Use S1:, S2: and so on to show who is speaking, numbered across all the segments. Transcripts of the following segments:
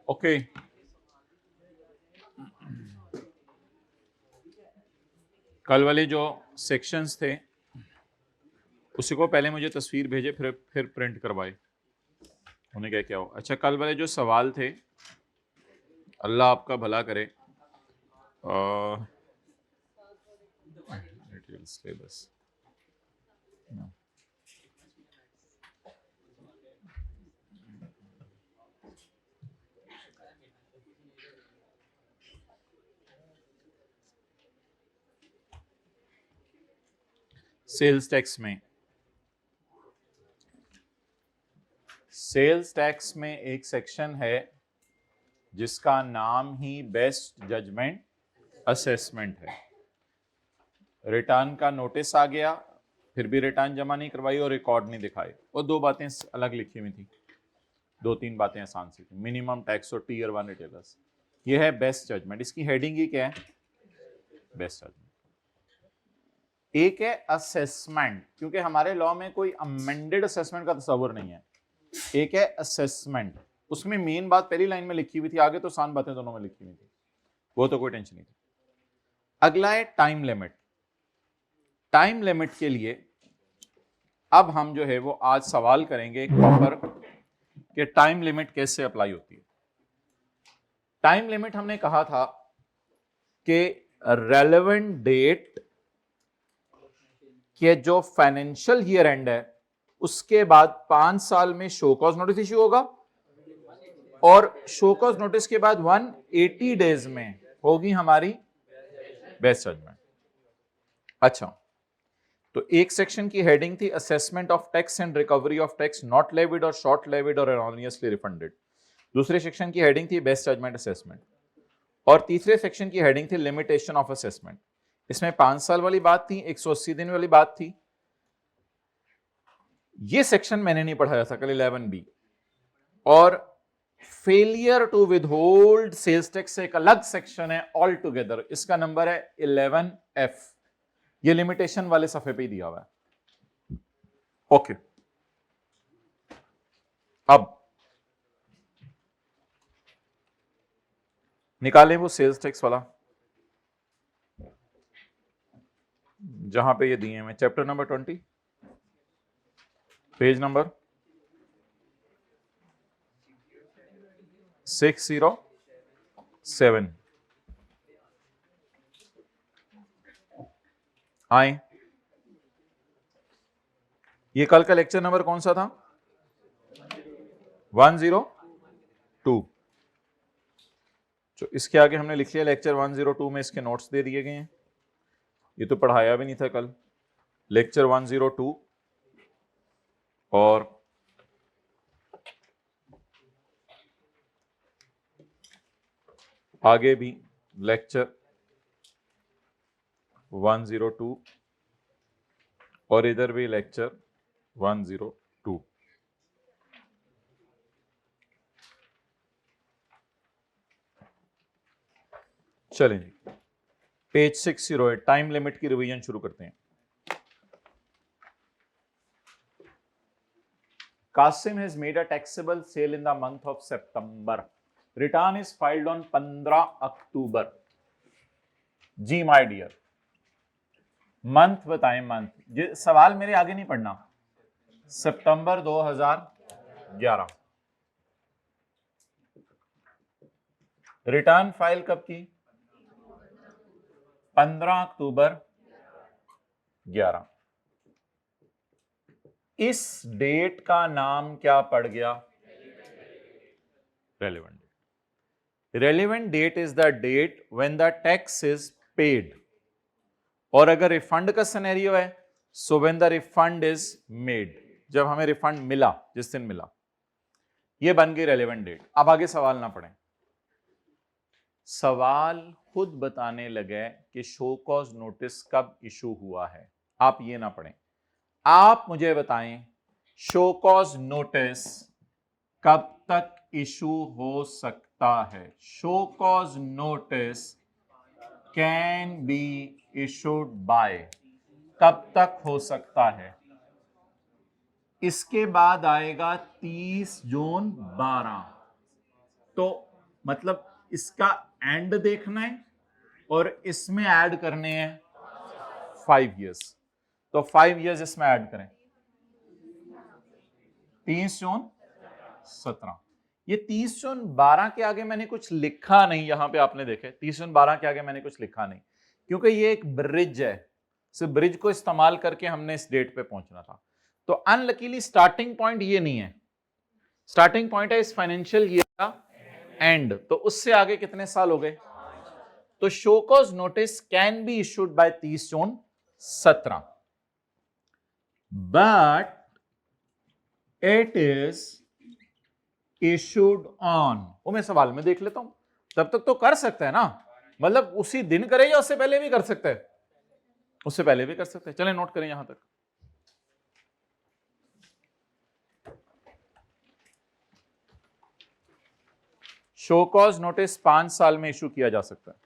S1: Okay, कल वाले जो सेक्शंस थे उसी को पहले मुझे तस्वीर भेजे, फिर प्रिंट करवाए। उन्हें क्या हो। अच्छा, कल वाले जो सवाल थे, अल्लाह आपका भला करे। सिलेबस सेल्स टैक्स में एक सेक्शन है जिसका नाम ही बेस्ट जजमेंट असेसमेंट है। रिटर्न का नोटिस आ गया, फिर भी रिटर्न जमा नहीं करवाई और रिकॉर्ड नहीं दिखाए, और दो बातें अलग लिखी हुई थी, दो तीन बातें आसान सी थी, मिनिमम टैक्स और टीयर 1 रिटेलर्स। ये है बेस्ट जजमेंट। इसकी हेडिंग ही क्या है? Best judgement. एक है असेसमेंट, क्योंकि हमारे लॉ में कोई अमेंडेड असेसमेंट का तस्वर नहीं है। एक है असेसमेंट, उसमें मेन बात पहली लाइन में लिखी हुई थी, आगे तो आसान बातें दोनों में लिखी हुई थी, वो तो कोई टेंशन नहीं थी। अगला है टाइम लिमिट। टाइम लिमिट के लिए अब हम जो है वो आज सवाल करेंगे एक प्रॉपर कि टाइम लिमिट कैसे अप्लाई होती है। टाइम लिमिट हमने कहा था कि रेलेवेंट डेट के जो फाइनेंशियल ईयर एंड है उसके बाद 5 साल में शो कॉज नोटिस इश्यू होगा, और शो कॉज नोटिस के बाद 180 डेज में होगी हमारी बेस्ट जजमेंट। अच्छा, तो एक सेक्शन की हेडिंग थी assessment of tax and recovery of tax not levied और शॉर्ट लेविड और एरोनियसली रिफंडेड। दूसरे सेक्शन की हेडिंग थी बेस्ट जजमेंट असेसमेंट, और तीसरे सेक्शन की हेडिंग थी लिमिटेशन ऑफ असेसमेंट। इसमें 5 साल वाली बात थी, 180 दिन वाली बात थी। ये सेक्शन मैंने नहीं पढ़ाया था कल 11B, और failure to withhold sales tax से एक अलग सेक्शन है ऑल टुगेदर, इसका नंबर है 11F। ये लिमिटेशन वाले सफे पे ही दिया हुआ है। ओके, अब निकालें वो सेल्स टैक्स वाला जहां पे ये दिए हैं, चैप्टर नंबर 20, पेज नंबर 607। आए, ये कल का लेक्चर नंबर कौन सा था? 102। तो इसके आगे हमने लिख लिया लेक्चर 102 में, इसके नोट्स दे दिए गए हैं। ये तो पढ़ाया भी नहीं था कल, लेक्चर 102 और आगे भी लेक्चर 102 और इधर भी लेक्चर 102। चलें जी, पेज 608, टाइम लिमिट की रिवीजन शुरू करते हैं। Qasim has made a taxable sale in the month of September. Return is filed on 15 October. जी माय डियर, मंथ बताएं, मंथ। ये सवाल मेरे आगे नहीं पढ़ना। सितंबर 2011। रिटर्न फाइल कब की? 15 अक्टूबर 11। इस डेट का नाम क्या पड़ गया? Relevant date. Relevant date is the date when the tax is paid, और अगर रिफंड का सिनेरियो है so when the refund is made, जब हमें रिफंड मिला, जिस दिन मिला। ये बन गई रेलेवेंट डेट। अब आगे सवाल ना पढ़ें, सवाल खुद बताने लगे कि शो कॉज नोटिस कब इशू हुआ है। आप ये ना पढ़ें, आप मुझे बताएं शो कॉज नोटिस कब तक इशू हो सकता है? Show cause notice can be issued by, कब तक हो सकता है? इसके बाद आएगा 30 जून 12, तो मतलब इसका एंड देखना है और इसमें ऐड करने हैं 5 years। तो 5 years इसमें ऐड करें, 30 जून 17। ये 30 जून 12 के आगे मैंने कुछ लिखा नहीं, यहां पे आपने देखे 30 जून 12 के आगे मैंने कुछ लिखा नहीं, क्योंकि ये एक ब्रिज है, सिर्फ ब्रिज को इस्तेमाल करके हमने इस डेट पे पहुंचना था। तो अनलकीली स्टार्टिंग पॉइंट ये नहीं है, स्टार्टिंग पॉइंट है इस फाइनेंशियल ईयर का एंड। तो उससे आगे कितने साल हो गए? तो show cause notice can be issued by 30 June 17, but it is issued on, वो मैं सवाल में देख लेता हूं, तब तक तो कर सकता है ना, मतलब उसी दिन करे या उससे पहले भी कर सकते हैं? उससे पहले भी कर सकते हैं। चलें नोट करें यहां तक। शो कॉज नोटिस 5 साल में इशू किया जा सकता है।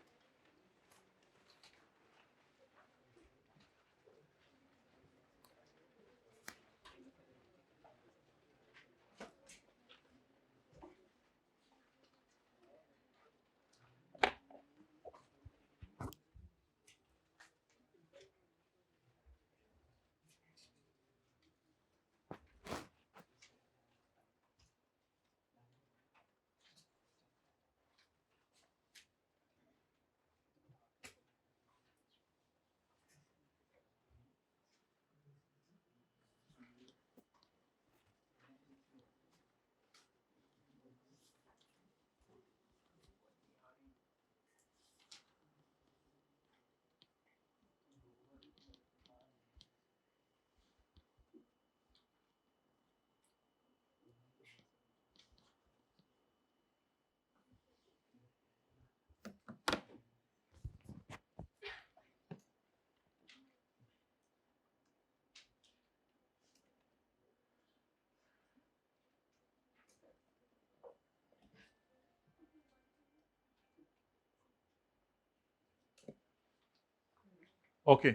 S1: ओके,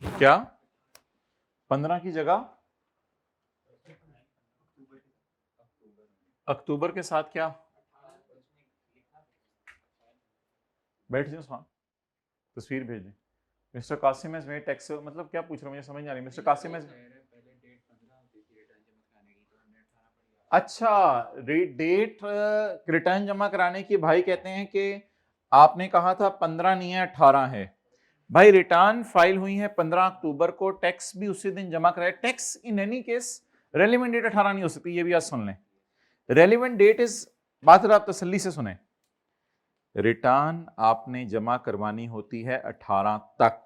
S1: क्या 15 की जगह अक्टूबर के साथ क्या? बैठ जाओ वहां, तस्वीर भेज दें। Mister Qasim has made tax, मतलब क्या पूछ रहे हो, मुझे समझ नहीं आ रही। मिस्टर कासिम हैज, अच्छा, डेट रिटर्न जमा कराने की भाई कहते हैं कि आपने कहा था 15 नहीं है 18 है। भाई रिटर्न फाइल हुई है 15 अक्टूबर को, टैक्स भी उसी दिन जमा कराया। Tax in any case relevant date 18 नहीं हो सकती, ये भी आज सुन लें। रेलिवेंट डेट इज, बात आप तसल्ली से सुने, रिटर्न आपने जमा करवानी होती है 18 तक,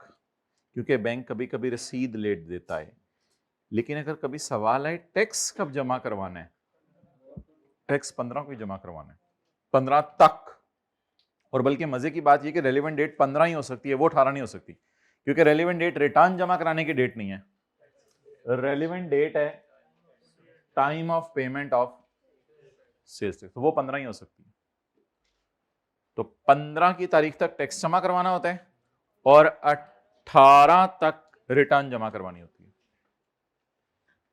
S1: क्योंकि बैंक कभी कभी रसीद लेट देता है। लेकिन अगर कभी सवाल है टैक्स कब जमा करवाना है, टैक्स 15 को ही जमा करवाना है, 15 तक। और बल्कि मजे की बात यह कि रेलिवेंट डेट 15 ही हो सकती है, वो 18 नहीं हो सकती, क्योंकि रेलिवेंट डेट रिटर्न जमा कराने की डेट नहीं है, रेलिवेंट डेट है time of payment of sales tax, तो वो 15 ही हो सकती है। तो 15 की तारीख तक टैक्स जमा करवाना होता है और 18 तक रिटर्न जमा करवानी होती है।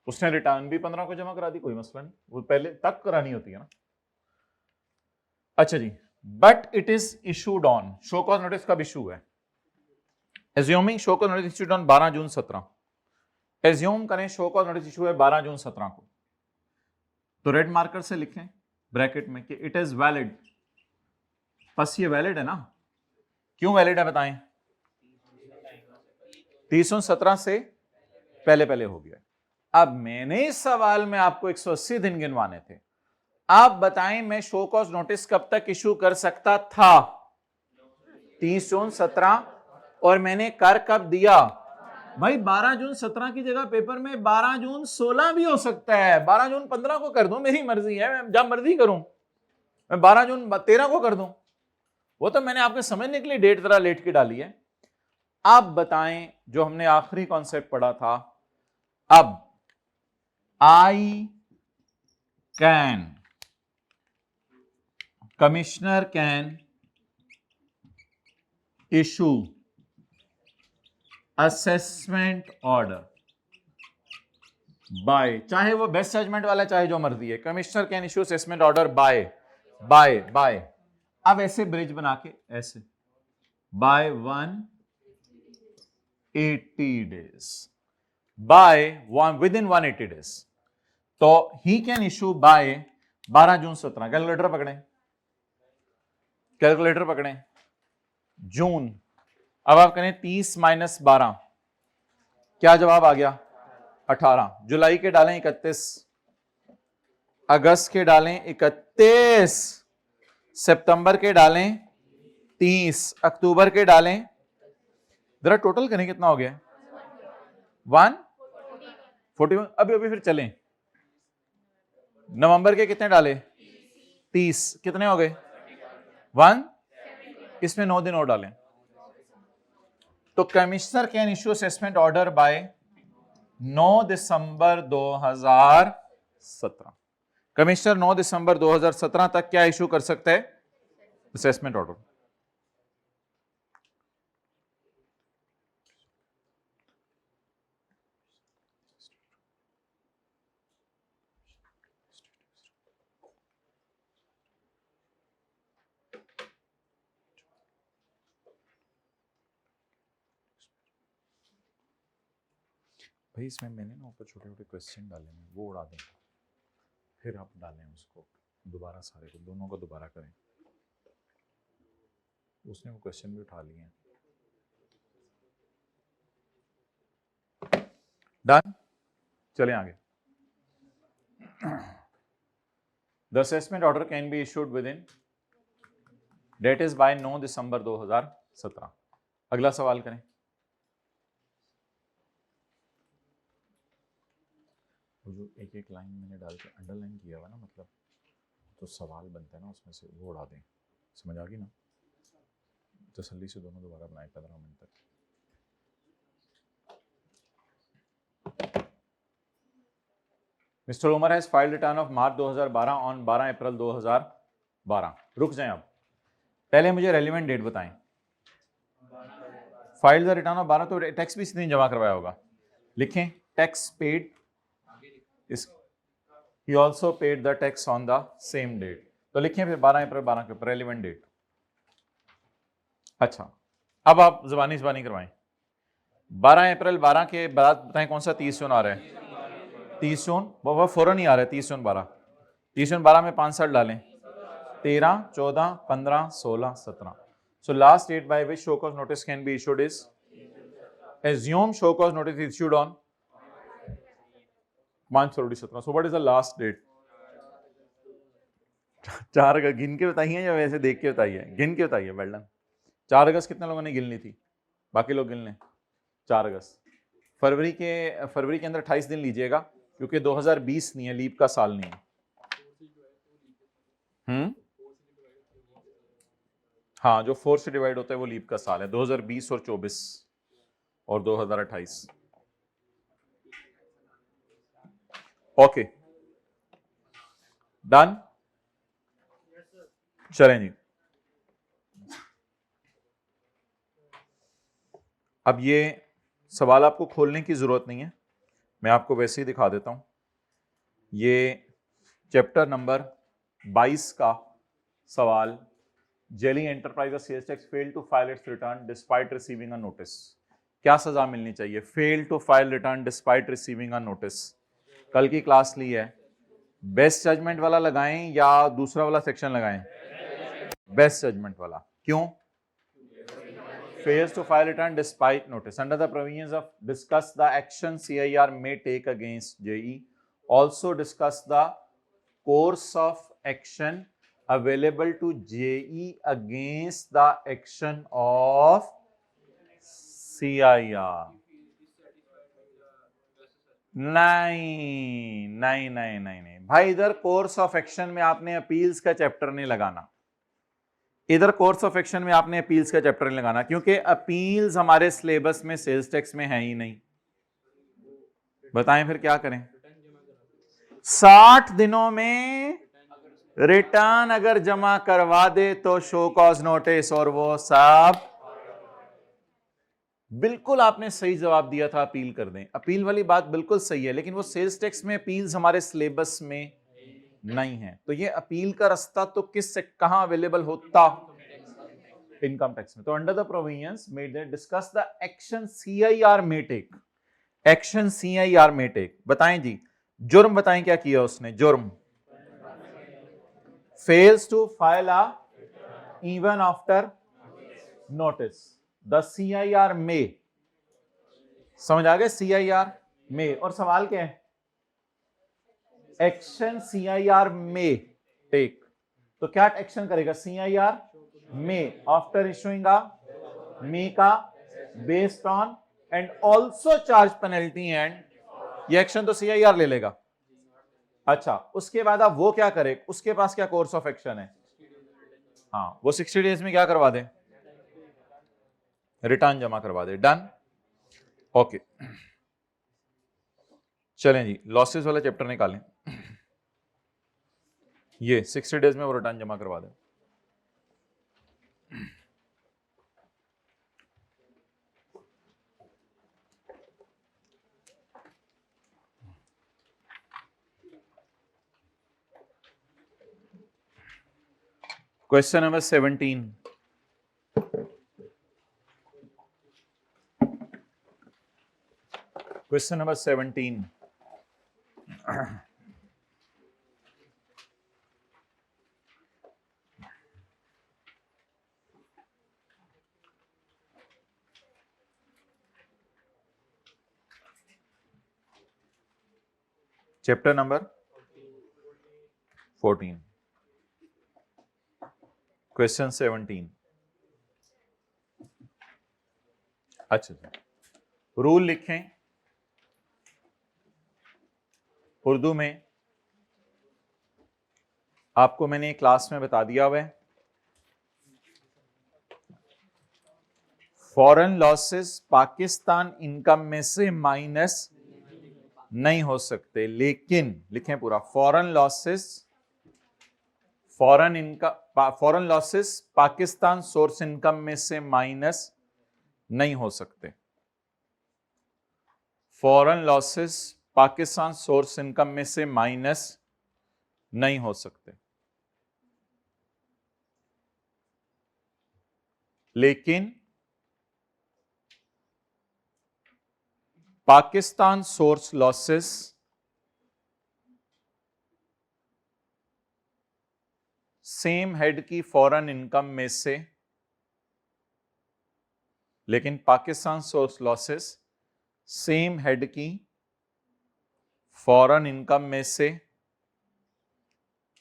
S1: उसने रिटर्न भी 15 को जमा करा दी, कोई मसला नहीं, वो पहले तक करानी होती है ना। अच्छा जी, but it is issued on, show cause notice कब इशू है? Assuming show cause notice issued on 12 June 17, assume करें शो कॉज नोटिस इशू है 12 जून 17 को, तो रेड मार्कर से लिखें ब्रैकेट में कि इट इज वैलिड। बस ये वैलिड है ना, क्यों वैलिड है बताएं? 30/17 से पहले पहले हो गया। अब मैंने इस सवाल में आपको 180 दिन गिनवाने थे, आप बताएं मैं शो कॉज नोटिस कब तक इशू कर सकता था? 30 जून 17, और मैंने कर कब दिया? भाई 12 जून 17 की जगह पेपर में 12 जून 16 भी हो सकता है, 12 जून 15 को कर दूं, मेरी मर्जी है, मैं जब मर्जी करूं, मैं 12 जून 13 को कर दूं, वो तो मैंने आपके समझने के लिए डेट जरा लेट की डाली है। आप बताएं जो हमने आखिरी कॉन्सेप्ट पढ़ा था, अब I can, commissioner can issue assessment order by, चाहे वो बेस्ट जजमेंट वाला चाहे जो मर्जी है, commissioner can issue assessment order by by by. अब ऐसे ब्रिज बना के ऐसे by 180 days, by with in 180 days, तो he can issue by 12 June 17। Calculator पकड़े, कैलकुलेटर पकड़े, जून, अब आप करें 30 माइनस 12, क्या जवाब आ गया 18। जुलाई के डालें 31, अगस्त के डालें 31, सितंबर के डालें 30, अक्टूबर के डालें, जरा टोटल करें कितना हो गया 141। अभी फिर चलें, नवंबर के कितने डाले 30, कितने हो गए 1, इसमें 9 दिन और डालें। तो commissioner can issue assessment order bye 9 December 2017। Commissioner 9 December 2017 तक क्या इशू कर सकता है असेसमेंट ऑर्डर। भाई इसमें मैंने ना ऊपर छोटे छोटे क्वेश्चन डाले हैं, वो उड़ा दें, फिर आप डालें उसको दोबारा, सारे को दोनों को दोबारा करें। उसने वो क्वेश्चन भी उठा लिए हैं। डन, चलें आगे। The assessment order can be issued within, date is by 9 December 2017। अगला सवाल करें। जो एक एक लाइन मैंने डाल के अंडरलाइन किया हुआ ना, मतलब तो सवाल बनता है ना उसमें से, वो उड़ा दें। समझ आ गई ना? तसल्ली से दोनों दोबारा बनाए 15 मिनट तक। Mister Umar has filed return of March 2012 on 12 April 2012। रुक जाएं आप, पहले मुझे रेलिवेंट डेट बताएं। फाइल द रिटर्न ऑफ 12, तो टैक्स भी इस दिन जमा करवाया होगा। लिखें tax paid, he also paid the tax on the same date। तो लिखें फिर 12 अप्रैल 12 के ऊपर रेलिवेंट डेट। अच्छा, अब आप ज़बानी करवाएं। 12 अप्रैल 12 के बाद बताएं कौन सा 30 जून आ रहा है। 30 जून वो फौरन ही आ रहा है। 30 जून 12, 30 जून 12 में 5 साल डालें, 13, 14, 15, 16, 17। So last date by which show cause notice can be issued is, assume show cause notice is issued on 5 February 17। So what is the last date? 4 August गिन के बताइए या वैसे देख के बताइए? गिन के बताइए। Well done. 4 अगस्त कितने लोगों ने गिन ली थी? बाकी लोग गिन लें। 4 अगस्त। फरवरी के अंदर 28 दिन लीजिएगा, क्योंकि 2020 नहीं है, लीप का साल नहीं है। हाँ, जो 4 से डिवाइड होता है वो लीप का साल है। 2020 और 24 और 2028। ओके डन, चलें जी। अब ये सवाल आपको खोलने की जरूरत नहीं है, मैं आपको वैसे ही दिखा देता हूं। ये चैप्टर नंबर 22 का सवाल, Jelly enterprise sales tax fail to file its return despite receiving a notice. क्या सजा मिलनी चाहिए? Fail to file return despite receiving a notice. कल की क्लास ली है, बेस्ट जजमेंट वाला लगाएं या दूसरा वाला सेक्शन लगाएं? बेस्ट जजमेंट वाला। क्यों? fails to file return despite notice under the provisions of discuss the action CIR may take against JE, also discuss the course of action available to JE against the action of CIR। नहीं भाई, इधर course of action में आपने appeals का chapter नहीं लगाना। इधर course of action में आपने अपील्स का चैप्टर नहीं लगाना, क्योंकि अपील्स हमारे सिलेबस में सेल्स टैक्स में है ही नहीं। बताएं फिर क्या करें? 60 दिनों में रिटर्न अगर जमा करवा दे तो शो कॉज नोटिस, और वो सब बिल्कुल आपने सही जवाब दिया था, अपील कर दें। अपील वाली बात बिल्कुल सही है, लेकिन वो सेल्स टैक्स में अपील्स हमारे सिलेबस में नहीं है। तो ये अपील का रास्ता तो कहां अवेलेबल होता? इनकम टैक्स में। तो under the provisions may they discuss the action CIR may take. Action CIR may take, बताएं जी। जुर्म बताएं क्या किया उसने? जुर्म fails to file a even after notice. The CIR may, समझ आ गए? सीआईआर में, और सवाल क्या है? Action CIR may take. तो क्या एक्शन करेगा सीआईआर में? आफ्टर इशूइंग अ मे का based on and also charge penalty and, ये एक्शन तो सीआईआर ले लेगा। अच्छा, उसके बाद अब वो क्या करे? उसके पास क्या कोर्स ऑफ एक्शन है? हाँ, वो 60 डेज में क्या करवा दे? रिटर्न जमा करवा दे। Done, okay. चलें जी, लॉसेस वाला चैप्टर निकालें। ये 60 डेज में वो रिटर्न जमा करवा दे। Question number 17। Question number 17। Chapter number 14, question 17। अच्छा, रूल लिखें उर्दू में। आपको मैंने क्लास में बता दिया हुआ है। फॉरेन लॉसेस पाकिस्तान इनकम में से माइनस नहीं हो सकते, लेकिन लिखें पूरा, foreign losses Pakistan source income में से माइनस नहीं हो सकते। Foreign losses Pakistan source income में से माइनस नहीं हो सकते, लेकिन Pakistan source losses same head की फॉरेन इनकम में से, लेकिन Pakistan source losses same head की फॉरेन इनकम में से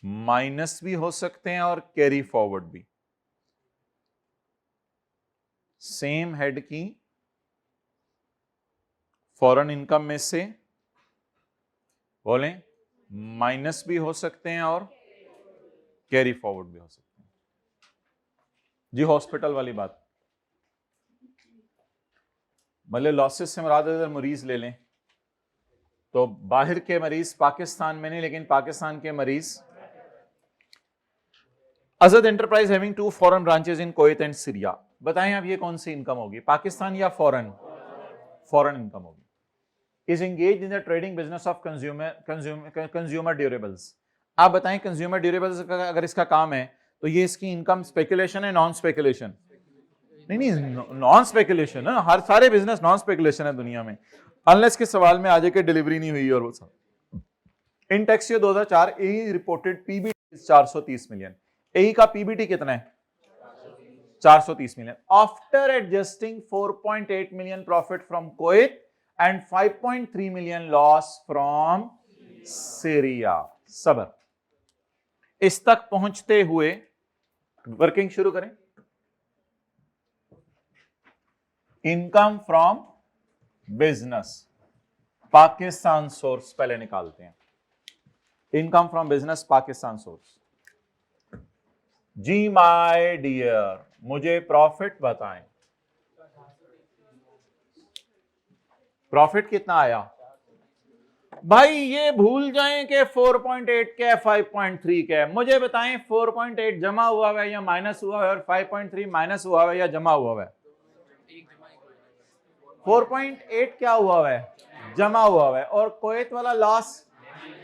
S1: माइनस भी हो सकते हैं और कैरी फॉरवर्ड भी। सेम हेड की फॉरेन इनकम में से बोलें माइनस भी हो सकते हैं और कैरी फॉरवर्ड भी हो सकते हैं। जी, हॉस्पिटल वाली बात, मतलब लॉसेस से मुराद अगर मरीज ले लें तो बाहर के मरीज पाकिस्तान में नहीं, लेकिन पाकिस्तान के मरीज। अजद enterprise having 2 foreign branches in Kuwait and Syria. बताएं अब ये कौन सी इनकम होगी, पाकिस्तान या फॉरेन? फॉरेन इनकम होगी। Is engage in the trading business of consumer durables. आप बताएं कंज्यूमर ड्यूरेबल्स का अगर इसका काम है तो ये इसकी इनकम स्पेकुलेशन है नॉन स्पेकुलेशन? नहीं, नॉन स्पेकुलेशन है। हर सारे बिजनेस नॉन स्पेकुलेशन है दुनिया में, अनलेस के सवाल में आ जाए कि डिलीवरी नहीं हुई और वो सब। In tax year 2004 AE reported PBT 430 million. AE का पीबीटी कितना है? 430 million. After adjusting 4.8 million profit from Kuwait and 5.3 million loss from Syria. सबर, इस तक पहुंचते हुए वर्किंग शुरू करें। Income from business Pakistan source पहले निकालते हैं। Income from business Pakistan source. जी माय डियर, मुझे प्रॉफिट बताएं। प्रॉफिट कितना आया भाई? ये भूल जाएं कि 4.8 क्या है 5.3 क्या है। मुझे बताएं 4.8 जमा हुआ है या माइनस हुआ है, और 5.3 माइनस हुआ है या जमा हुआ है? 4.8 क्या हुआ है, जमा हुआ है, और कुवैत वाला लॉस,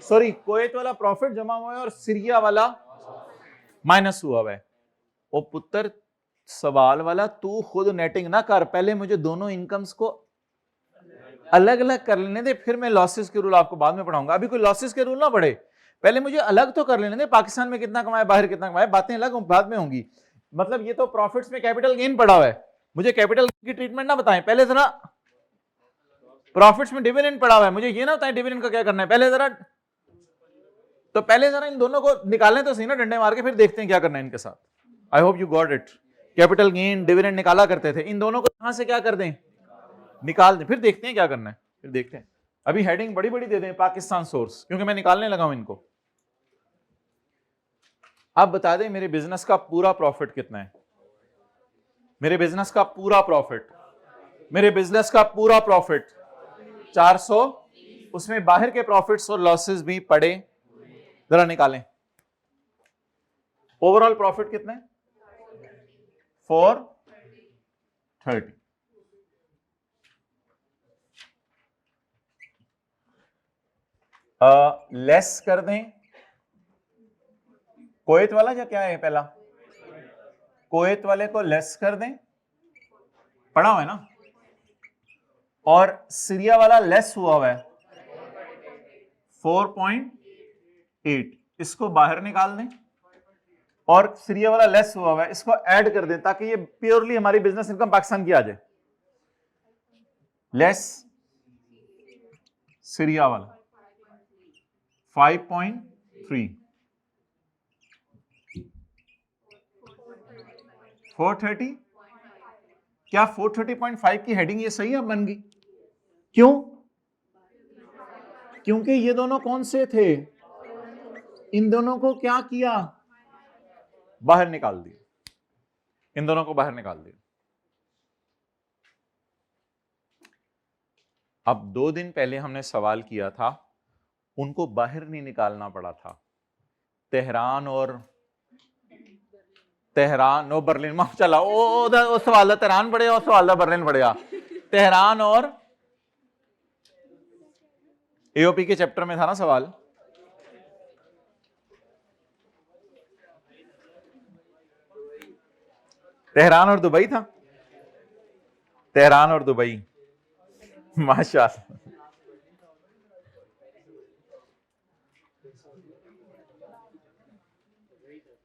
S1: सॉरी कुवैत वाला प्रॉफिट जमा हुआ है और सीरिया वाला माइनस हुआ है। ओ पुत्र, सवाल वाला तू खुद नेटिंग ना कर, पहले मुझे दोनों इनकम्स को अलग अलग कर लेने दे, फिर मैं लॉसेस के रूल आपको बाद में पढ़ाऊंगा। अभी कोई लॉसेस के रूल ना पढ़े, पहले मुझे अलग तो कर लेने दे, पाकिस्तान में कितना कमाया, बाहर कितना कमाया, बातें अलग बाद में होंगी। मतलब ये तो प्रॉफिट्स में कैपिटल गेन पड़ा हुआ है, मुझे कैपिटल की ट्रीटमेंट ना बताएं, पहले जरा प्रॉफिट्स में डिविडेंड पड़ा हुआ है, मुझे ये ना बताएं डिविडेंड का क्या करना है, पहले जरा इन दोनों को निकालने तो सही ना डंडे मार के, फिर देखते हैं क्या करना है इनके साथ। I hope you got it. Capital gain dividend निकाला करते थे, इन दोनों को यहां से क्या कर दें, निकाल दें, फिर देखते हैं क्या करना है, फिर देखते हैं। अभी हेडिंग बड़ी बड़ी दे दें पाकिस्तान सोर्स, क्योंकि मैं निकालने लगा हूं इनको। आप बता दें मेरे बिजनेस का पूरा प्रॉफिट कितना है, मेरे बिजनेस का पूरा प्रॉफिट, मेरे बिजनेस का पूरा प्रॉफिट 400, उसमें बाहर के प्रॉफिट्स और लॉसेस भी पड़े, जरा निकालें। ओवरऑल प्रॉफिट कितना है, 430। लेस कर दें कुवैत वाला, या क्या है पहला, कुवैत वाले को लेस कर दें, पढ़ा हुआ है ना, और सीरिया वाला लेस हुआ है 4.8, इसको बाहर निकाल दें, और सीरिया वाला लेस हुआ है इसको ऐड कर दें, ताकि ये प्योरली हमारी बिजनेस इनकम पाकिस्तान की आ जाए। लेस सीरिया वाला 5.3, 430, क्या 430.5 की हेडिंग ये सही है बन गई? क्यों? क्योंकि ये दोनों कौन से थे, इन दोनों को क्या किया, बाहर निकाल दिया, इन दोनों को बाहर निकाल दिया। अब 2 दिन पहले हमने सवाल किया था, उनको बाहर नहीं निकालना पड़ा था, तेहरान और बर्लिन में चला, वो सवाल तेहरान पड़ेगा, और सवाल बर्लिन पड़ेगा, तेहरान और एओपी के चैप्टर में था ना सवाल। तेहरान और दुबई था, तेहरान और दुबई, माशाअल्लाह।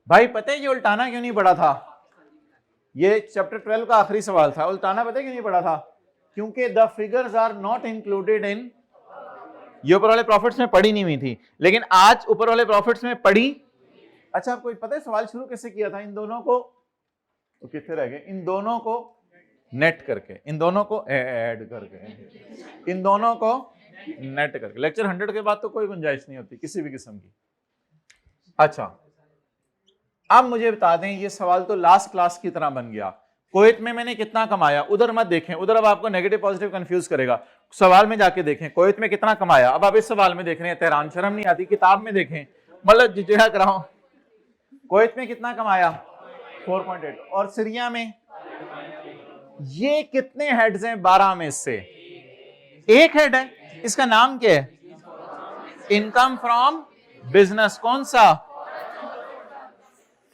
S1: भाई पता है ये उल्टाना क्यों नहीं पड़ा था, ये चैप्टर 12 का आखिरी सवाल था, उल्टाना पता है क्यों नहीं पड़ा था, क्योंकि the figures are not included in, ये ऊपर वाले प्रॉफिट्स में पड़ी नहीं हुई थी, लेकिन आज ऊपर वाले प्रॉफिट्स में पड़ी। अच्छा आपको पता है सवाल शुरू कैसे किया था, इन दोनों को, तो कितने रह गए, इन दोनों को नेट करके, इन दोनों को ऐड करके, इन दोनों को नेट करके। लेक्चर 100 के बाद तो कोई गुंजाइश नहीं होती किसी भी किस्म की। अच्छा अब मुझे बता दें, ये सवाल तो लास्ट क्लास की तरह बन गया, कुवैत में मैंने कितना कमाया, उधर मत देखें, उधर अब आपको नेगेटिव पॉजिटिव कंफ्यूज करेगा, सवाल में जाके देखें कुवैत में कितना कमाया, अब आप इस सवाल में देख रहे हैं, तेहरान, शर्म नहीं आती, किताब में देखें, मतलब जिजया कराओ, कुवैत में कितना कमाया 4.8, और सीरिया में, ये कितने हेड्स हैं 12 में से एक हेड है, इसका नाम क्या है, इनकम फ्रॉम बिजनेस, कौन सा,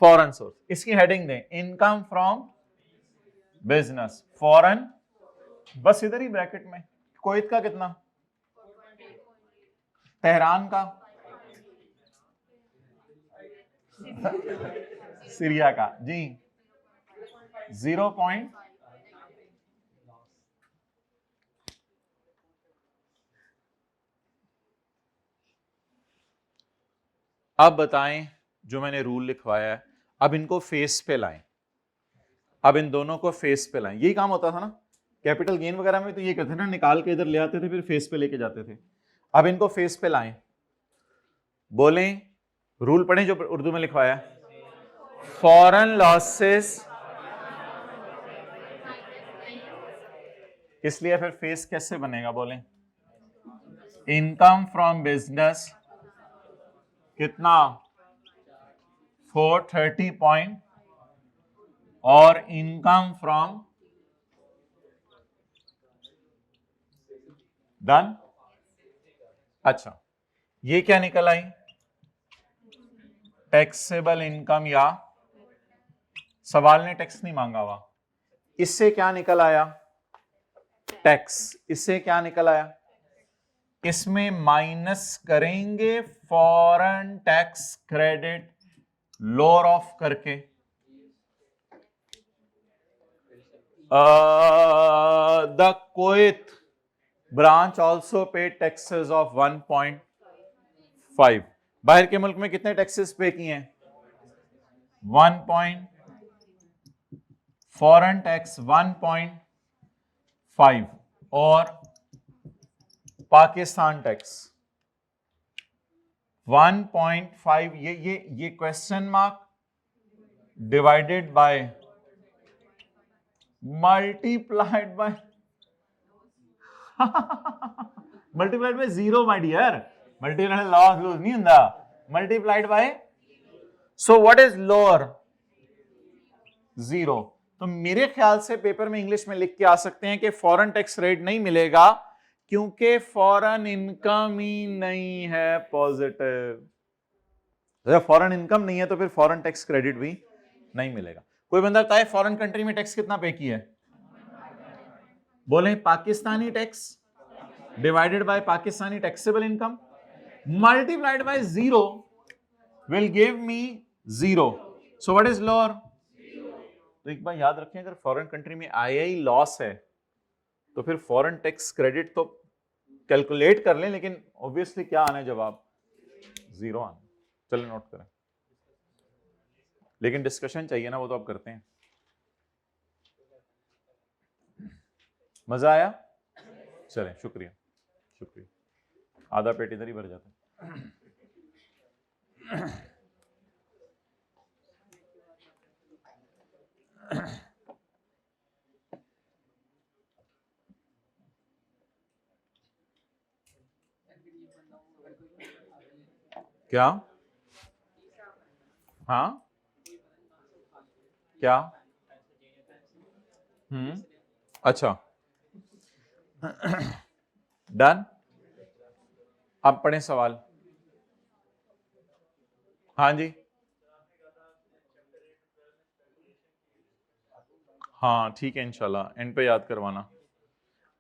S1: फॉरेन सोर्स, इसकी हेडिंग दें इनकम फ्रॉम बिजनेस फॉरेन, बस इधर ही ब्रैकेट में। कुवैत का कितना, तेहरान का, सीरिया का जी 0. अब बताएं जो मैंने रूल लिखवाया है, अब इनको फेस पे लाएं, अब इन दोनों को फेस पे लाएं, यही काम होता था ना कैपिटल गेन वगैरह में, तो ये करते थे ना, निकाल के इधर ले आते थे, फिर फेस पे लेके जाते थे। अब इनको फेस पे लाएं, बोलें रूल पढ़ें जो उर्दू में लिखवाया है, फॉरेन लॉसेस, इसलिए फिर फेस कैसे बनेगा, बोलें इनकम फ्रॉम बिजनेस कितना 430 पॉइंट, और इनकम फ्रॉम डन। अच्छा, ये क्या निकल आई? टैक्सेबल इनकम, या सवाल ने टैक्स नहीं मांगा हुआ, इससे क्या निकल आया? टैक्स। इससे क्या निकल आया? इसमें माइनस करेंगे foreign tax credit lower of करके। The Kuwait branch also paid taxes of 1.5। बाहर के मुल्क में कितने टैक्सेस पे किए हैं? 1. फॉरेन टैक्स 1.5 और पाकिस्तान टैक्स 1.5। ये question mark divided by multiplied by multiplied by 0 my dear, multiplied loss lose नहीं ਹੁੰਦਾ, multiplied by. So what is lower? 0। तो मेरे ख्याल से पेपर में इंग्लिश में लिख के आ सकते हैं कि फॉरेन टैक्स रेट नहीं मिलेगा क्योंकि फॉरेन इनकम ही नहीं है पॉजिटिव। जब फॉरेन इनकम नहीं है तो फिर फॉरेन टैक्स क्रेडिट भी नहीं मिलेगा। कोई बंदा बताए फॉरेन कंट्री में टैक्स कितना पे किया है? बोले Pakistani tax divided by Pakistani taxable income multiplied by 0 will give me 0। So what is lower? तो एक बार याद रखें, अगर फॉरेन कंट्री में आया ही लॉस है तो फिर फॉरेन टैक्स क्रेडिट तो कैलकुलेट कर लें, लेकिन ऑब्वियसली क्या आना है जवाब? 0 आना। चलिए नोट करें, लेकिन डिस्कशन चाहिए ना, वो तो आप करते हैं। मजा आया? चलें, शुक्रिया शुक्रिया। आधा पेट इधर ही भर जाता है। क्या? हाँ क्या? अच्छा, डन। अब पढ़ें सवाल। हाँ जी, हाँ ठीक है, इंशाल्लाह एंड पे याद करवाना।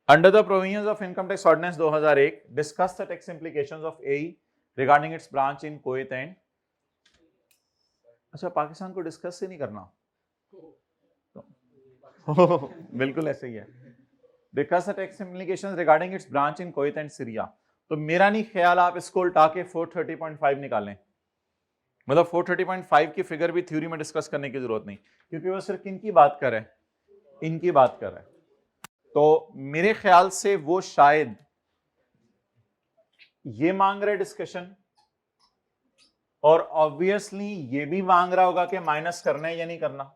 S1: Under the provisions of income tax ordinance 2001 discuss the tax implications of A E regarding its branch in Kuwait and. अच्छा, पाकिस्तान को डिस्कस ही नहीं करना? बिल्कुल ऐसे ही है। Discuss the tax implications regarding its branch in Kuwait and Syria. तो मेरा नहीं ख्याल आप इसको उल्टा के 430.5 निकालें, मतलब 430.5 की फिगर भी थ्योरी में डिस्कस करने की जरूरत नहीं, क्योंकि वो सिर्फ किनकी बात कर रहे हैं? इनकी बात कर रहे हैं। तो मेरे ख्याल से वो शायद ये मांग रहे डिस्कशन, और ऑब्वियसली ये भी मांग रहा होगा कि माइनस करना है या नहीं करना,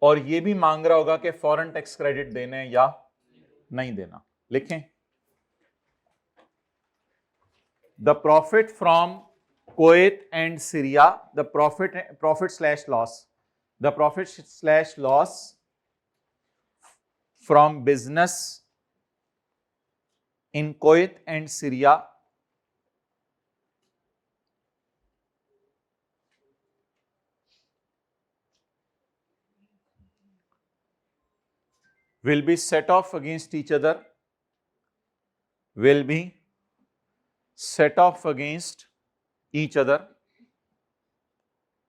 S1: और ये भी मांग रहा होगा कि फॉरेन टैक्स क्रेडिट देने हैं या नहीं देना। लिखें, the profit from Kuwait and Syria, the profit slash loss, the profit slash loss from business in Kuwait and Syria will be set off against each other, will be set off against each other,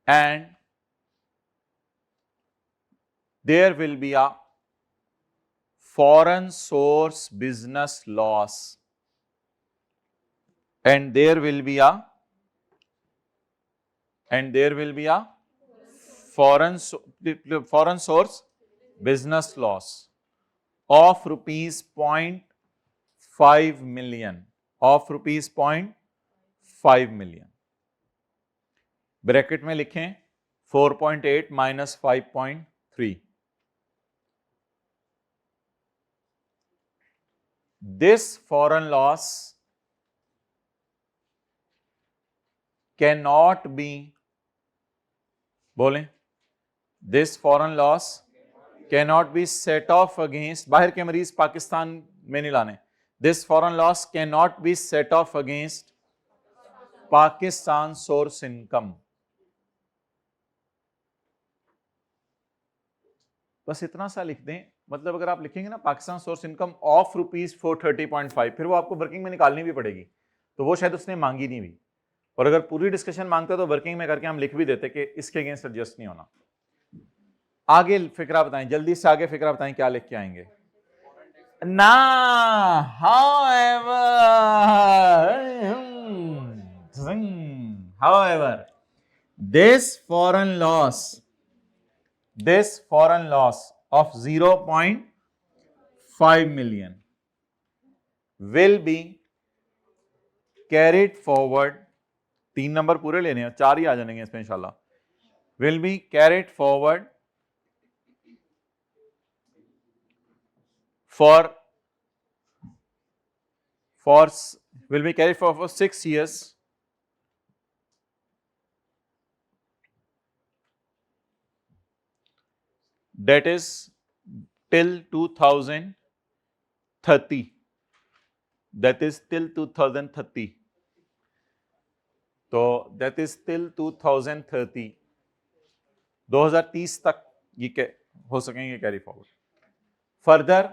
S1: and there will be a foreign source business loss, and there will be a foreign source business loss of rupees 0.5 million, of rupees 0.5 million। Bracket में लिखें 4.8 minus 5.3। This foreign loss cannot be, बोलें, this foreign loss cannot be set off against, बाहर के मरीज पाकिस्तान में नहीं लाने, This foreign loss cannot be set off against Pakistan source income. बस इतना सा लिख दें, मतलब अगर आप लिखेंगे ना पाकिस्तान सोर्स इनकम ऑफ ₹430.5, फिर वो आपको वर्किंग में निकालनी भी पड़ेगी, तो वो शायद उसने मांगी नहीं हुई, और अगर पूरी डिस्कशन मांगता तो वर्किंग में करके हम लिख भी देते कि इसके अगेंस्ट एडजस्ट नहीं होना। आगे फिक्रा बताएं, जल्दी से आगे फिक्रा बताएं, क्या लिख के आएंगे ना। however this foreign loss of 0.5 million will be carried forward, 3 number पूरे लेने हैं, 4 ही आ जाएंगे इसमें इंशाल्लाह, will be carried forward for 6 years, that is till 2030, that is till 2030, तो that is till 2030, 2030 तक ये हो सकेंगे carry forward. Further,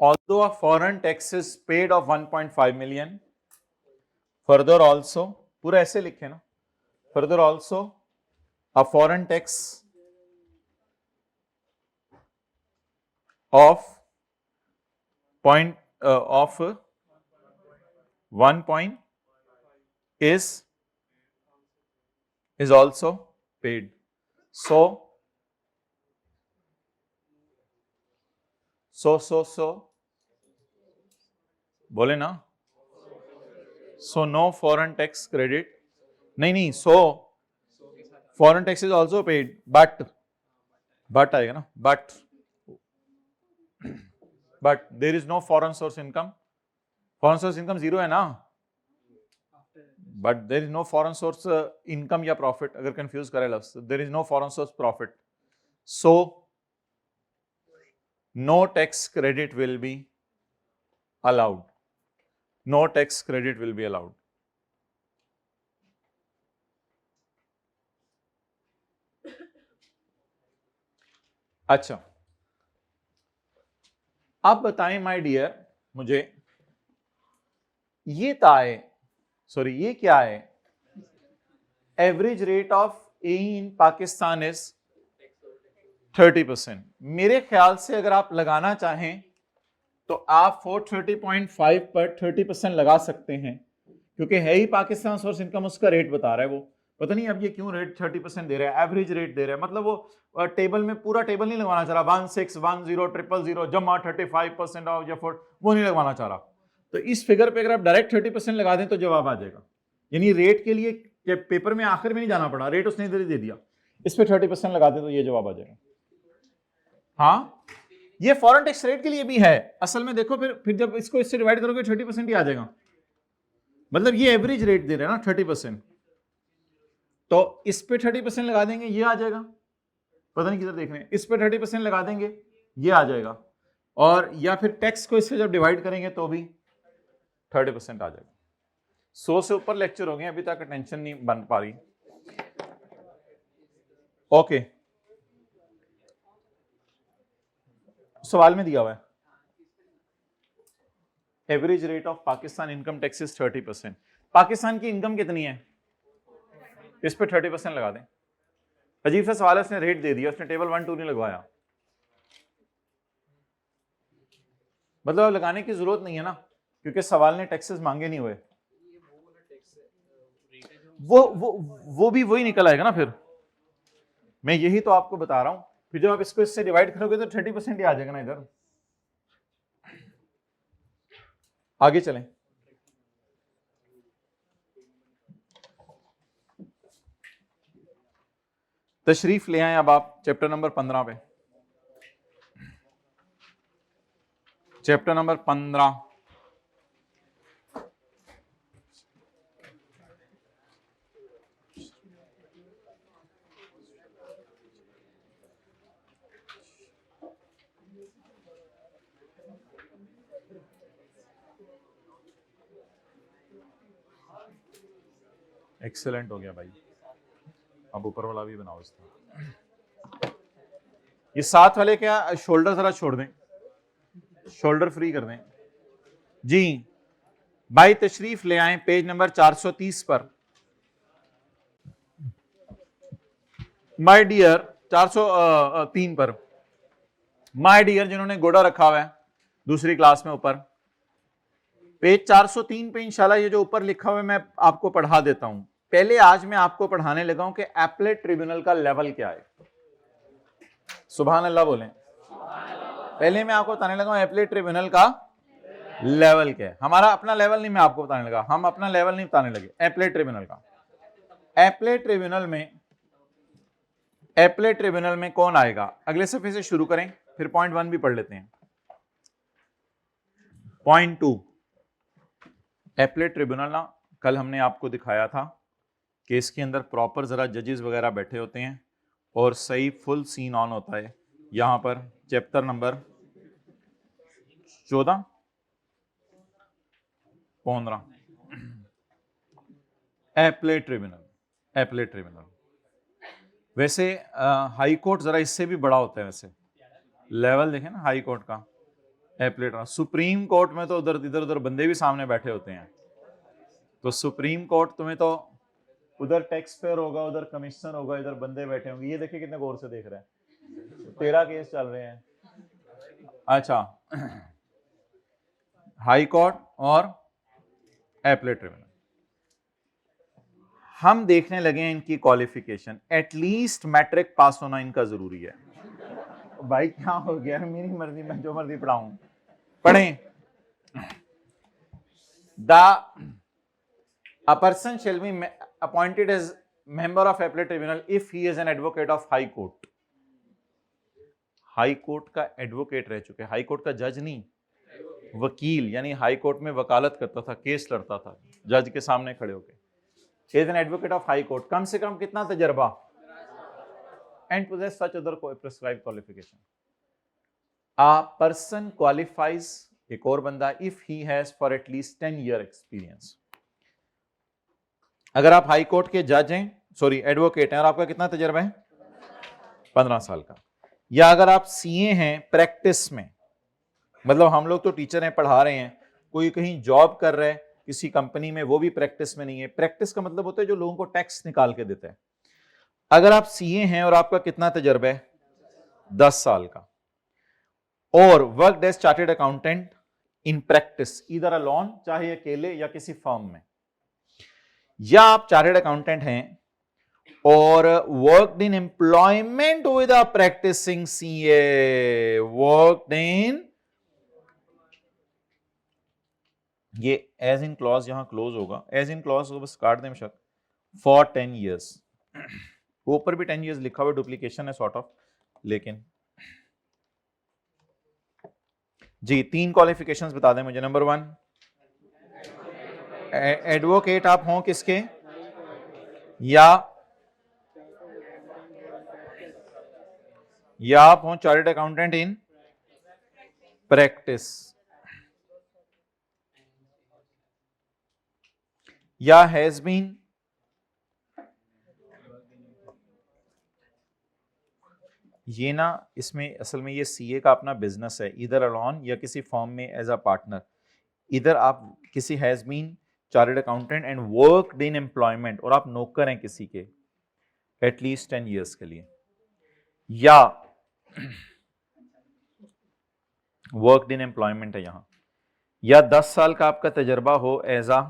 S1: although a foreign tax is paid of 1.5 million, further also, पूरा ऐसे लिखे ना, further also a foreign tax of 1 point is also paid. So बोले ना, so no foreign tax credit, नहीं, so foreign tax is also paid, but आएगा ना, but there is no foreign source income zero है ना, but there is no foreign source income या profit, अगर confuse करे लफ्ज, there is no foreign source profit, so no tax credit will be allowed, no tax credit will be allowed. अच्छा, अब बताएं my dear मुझे, ये ये क्या है? Average rate of A in Pakistan is 30%। मेरे ख्याल से अगर आप लगाना चाहें तो आप 430.5 पर 30% लगा सकते हैं, क्योंकि है ही पाकिस्तान सोर्स इनकम, उसका रेट बता रहा है वो। पता नहीं अब ये क्यों रेट 30% दे रहा है, एवरेज रेट दे रहा है, मतलब वो टेबल में पूरा टेबल नहीं लगवाना चाह रहा, 16100000 जमा 35% ऑफ या वो नहीं लगवाना चाह रहा। तो इस फिगर पे अगर आप डायरेक्ट 30% लगा दें तो जवाब आ जाएगा। यानी रेट के लिए पेपर में आखिर में नहीं जाना पड़ा, रेट उसने इधर ही दे दिया, इस पे 30% लगा दें तो ये जवाब आ जाएगा। हाँ, ये फॉरेन टैक्स रेट के लिए भी है असल में। देखो फिर जब इसको इससे डिवाइड करोगे 30% ही आ जाएगा, मतलब ये एवरेज रेट दे रहे हैं ना 30%, तो इस पे 30% लगा देंगे ये आ जाएगा, पता नहीं किधर देख रहे हैं, इस पे 30% लगा देंगे ये आ जाएगा, और या फिर टैक्स को इससे जब डिवाइड करेंगे तो भी 30% आ जाएगा। 100 से ऊपर लेक्चर हो गए, अभी तक टेंशन नहीं बन पा रही। ओके, सवाल में दिया हुआ है average rate of Pakistan income tax is 30%। Pakistan की इनकम कितनी है, इस पे 30% लगा दें। अजीब सा सवाल है, उसने रेट दे दिया, उसने टेबल 1 2 नहीं लगवाया, मतलब लगाने की जरूरत नहीं है ना, क्योंकि सवाल ने टैक्सेस मांगे नहीं हुए। वो भी वही निकल आएगा ना, फिर मैं यही तो आपको बता रहा हूं। फिर जब आप इसको इससे डिवाइड करोगे तो 30% ही आ जाएगा ना इधर। आगे चलें, तशरीफ ले आए अब आप चैप्टर नंबर 15 पे। चैप्टर नंबर 15, एक्सेलेंट हो गया भाई, अब ऊपर वाला भी बनाओ इसका। ये साथ वाले क्या शोल्डर जरा छोड़ दें, शोल्डर फ्री कर दें जी। भाई तशरीफ ले आए पेज नंबर 430 पर। माय डियर 403 पर। माय डियर जिन्होंने गोड़ा रखा हुआ है दूसरी क्लास में ऊपर, पेज 403 पे इंशाल्लाह ये जो ऊपर लिखा हुआ है मैं आपको पढ़ा देता हूं। पहले आज मैं आपको पढ़ाने लगा हूं कि एपलेट ट्रिब्यूनल का लेवल क्या है। सुभान अल्लाह बोलें। पहले मैं आपको बताने लगा हूं एपलेट ट्रिब्यूनल का लेवल क्या है। हमारा अपना लेवल नहीं मैं आपको बताने लगा, हम अपना लेवल नहीं बताने लगे, एपलेट ट्रिब्यूनल का। एपलेट ट्रिब्यूनल में कौन आएगा, अगले सफे से शुरू करें, फिर पॉइंट 1 भी पढ़ लेते हैं। पॉइंट 2, एपलेट ट्रिब्यूनल ना कल हमने आपको दिखाया था कि इसके अंदर प्रॉपर जरा जजेस वगैरह बैठे होते हैं और सही फुल सीन ऑन होता है। यहां पर चैप्टर नंबर 14 15 एपलेट ट्रिब्यूनल। वैसे हाई कोर्ट जरा इससे भी बड़ा होता है, वैसे लेवल देखें ना हाई कोर्ट का, एपलेट। सुप्रीम कोर्ट में तो इधर उधर बंदे भी सामने बैठे होते हैं। तो सुप्रीम कोर्ट तुम्हें तो उधर टैक्स पेयर होगा, उधर कमिश्नर होगा, इधर बंदे बैठे होंगे। ये देखिए कितने गौर से देख रहे हैं, 13 केस चल रहे हैं। अच्छा, हाई कोर्ट और एपलेट ट्रिब्यूनल। हम देखने लगे हैं इनकी क्वालिफिकेशन, एटलीस्ट मैट्रिक पास होना इनका जरूरी है। भाई क्या हो गया, मेरी मर्जी, मैं जो मर्जी पढ़ाऊं। पढ़ें। A person shall be appointed as member of appellate tribunal if he is an advocate of high court। High court का एडवोकेट रह चुके, हाई कोर्ट का जज नहीं, वकील, यानी हाई कोर्ट में वकालत करता था, केस लड़ता था जज के सामने खड़े होकर। Is an advocate of high court, कम से कम कितना तजर्बा, and possess such other prescribed qualification। A person qualifies, एक और बंदा, if he has for at least 10 year experience। अगर आप हाई कोर्ट के जज हैं, सॉरी एडवोकेट हैं, और आपका कितना तजर्बा है 15 साल का, या अगर आप सीए हैं प्रैक्टिस में, मतलब हम लोग तो टीचर हैं पढ़ा रहे हैं, कोई कहीं जॉब कर रहा है किसी कंपनी में, वो भी प्रैक्टिस में नहीं है। प्रैक्टिस का मतलब होता है जो लोगों को टैक्स निकाल के देता है। अगर आप सीए हैं और आपका कितना तजर्बा है 10 साल का, और work as chartered accountant in practice, इधर अलोन, चाहे अकेले या किसी फर्म में, या आप चार्टर्ड अकाउंटेंट हैं और worked in employment with a practising CA, worked in, ये एज इन क्लॉज यहां क्लोज होगा, एज इन क्लॉज को बस काट दें शक, फॉर 10 ईयर्स। ऊपर भी 10 ईयर्स लिखा हुआ, डुप्लीकेशन है सॉर्ट ऑफ, लेकिन जी 3 क्वालिफिकेशंस बता दें मुझे। नंबर 1, एडवोकेट आप हों किसके, या आप हों चार्टर्ड अकाउंटेंट इन प्रैक्टिस, या हैज बीन, ये ना इसमें असल में ये सीए का अपना बिजनेस है, इधर अलोन या किसी फॉर्म में एज अ पार्टनर, इधर आप किसी has been chartered accountant and worked in employment, और आप नौकर हैं किसी के एटलीस्ट 10 ईयर्स के लिए, या वर्कड इन एम्प्लॉयमेंट है यहां, या 10 साल का आपका तजर्बा हो as a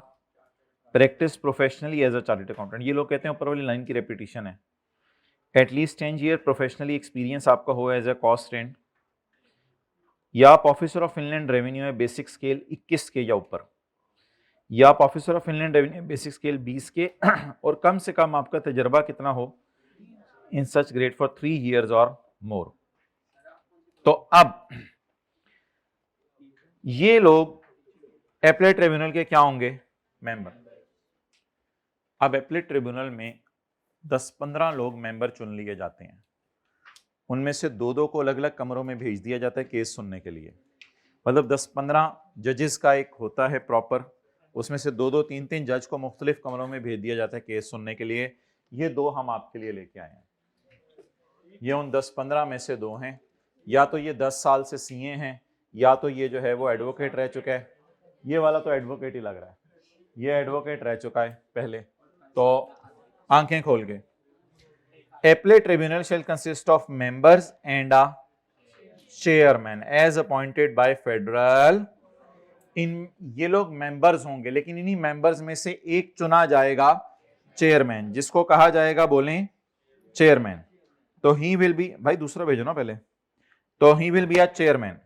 S1: practice professionally as a chartered accountant. ये लोग कहते हैं ऊपर वाली लाइन की रेपिटेशन है। एटलीस्ट 10 ईयर प्रोफेशनली एक्सपीरियंस आपका हो एज अ कॉस्ट एंड, या आप ऑफिसर ऑफ इनलैंड रेवेन्यू है बेसिक स्केल 21 के या ऊपर, या आप officer of inland revenue basic scale 20 के, और कम से कम आपका तजर्बा कितना हो इन सच ग्रेड फॉर 3 ईयर्स और मोर। तो अब ये लोग एपलेट ट्रिब्यूनल के क्या होंगे, मेंबर। अब एपलेट ट्रिब्यूनल में 10-15 लोग मेंबर चुन लिए जाते हैं, उनमें से 2-2 को अलग अलग कमरों में भेज दिया जाता है केस सुनने के लिए। मतलब 10-15 जजेस का एक होता है प्रॉपर उसमें से 2-2 3-3 जज को मुख्तलिफ कमरों में भेज दिया जाता है केस सुनने के लिए। ये 2 हम आपके लिए लेके आए हैं। ये उन 10-15 में से 2 हैं। या तो ये 10 साल से सीए हैं, या तो ये जो है वो एडवोकेट रह चुका है। ये वाला तो एडवोकेट ही लग रहा है, ये एडवोकेट रह चुका है पहले। तो आंखें खोल के, appellate tribunal shall consist of members and a chairman as appointed by federal. इन ये लोग मेंबर्स होंगे, लेकिन इन्हीं मेंबर्स में से एक चुना जाएगा चेयरमैन, जिसको कहा जाएगा बोलें चेयरमैन। तो ही विल बी, भाई दूसरा भेजो ना पहले, तो he will be a chairman.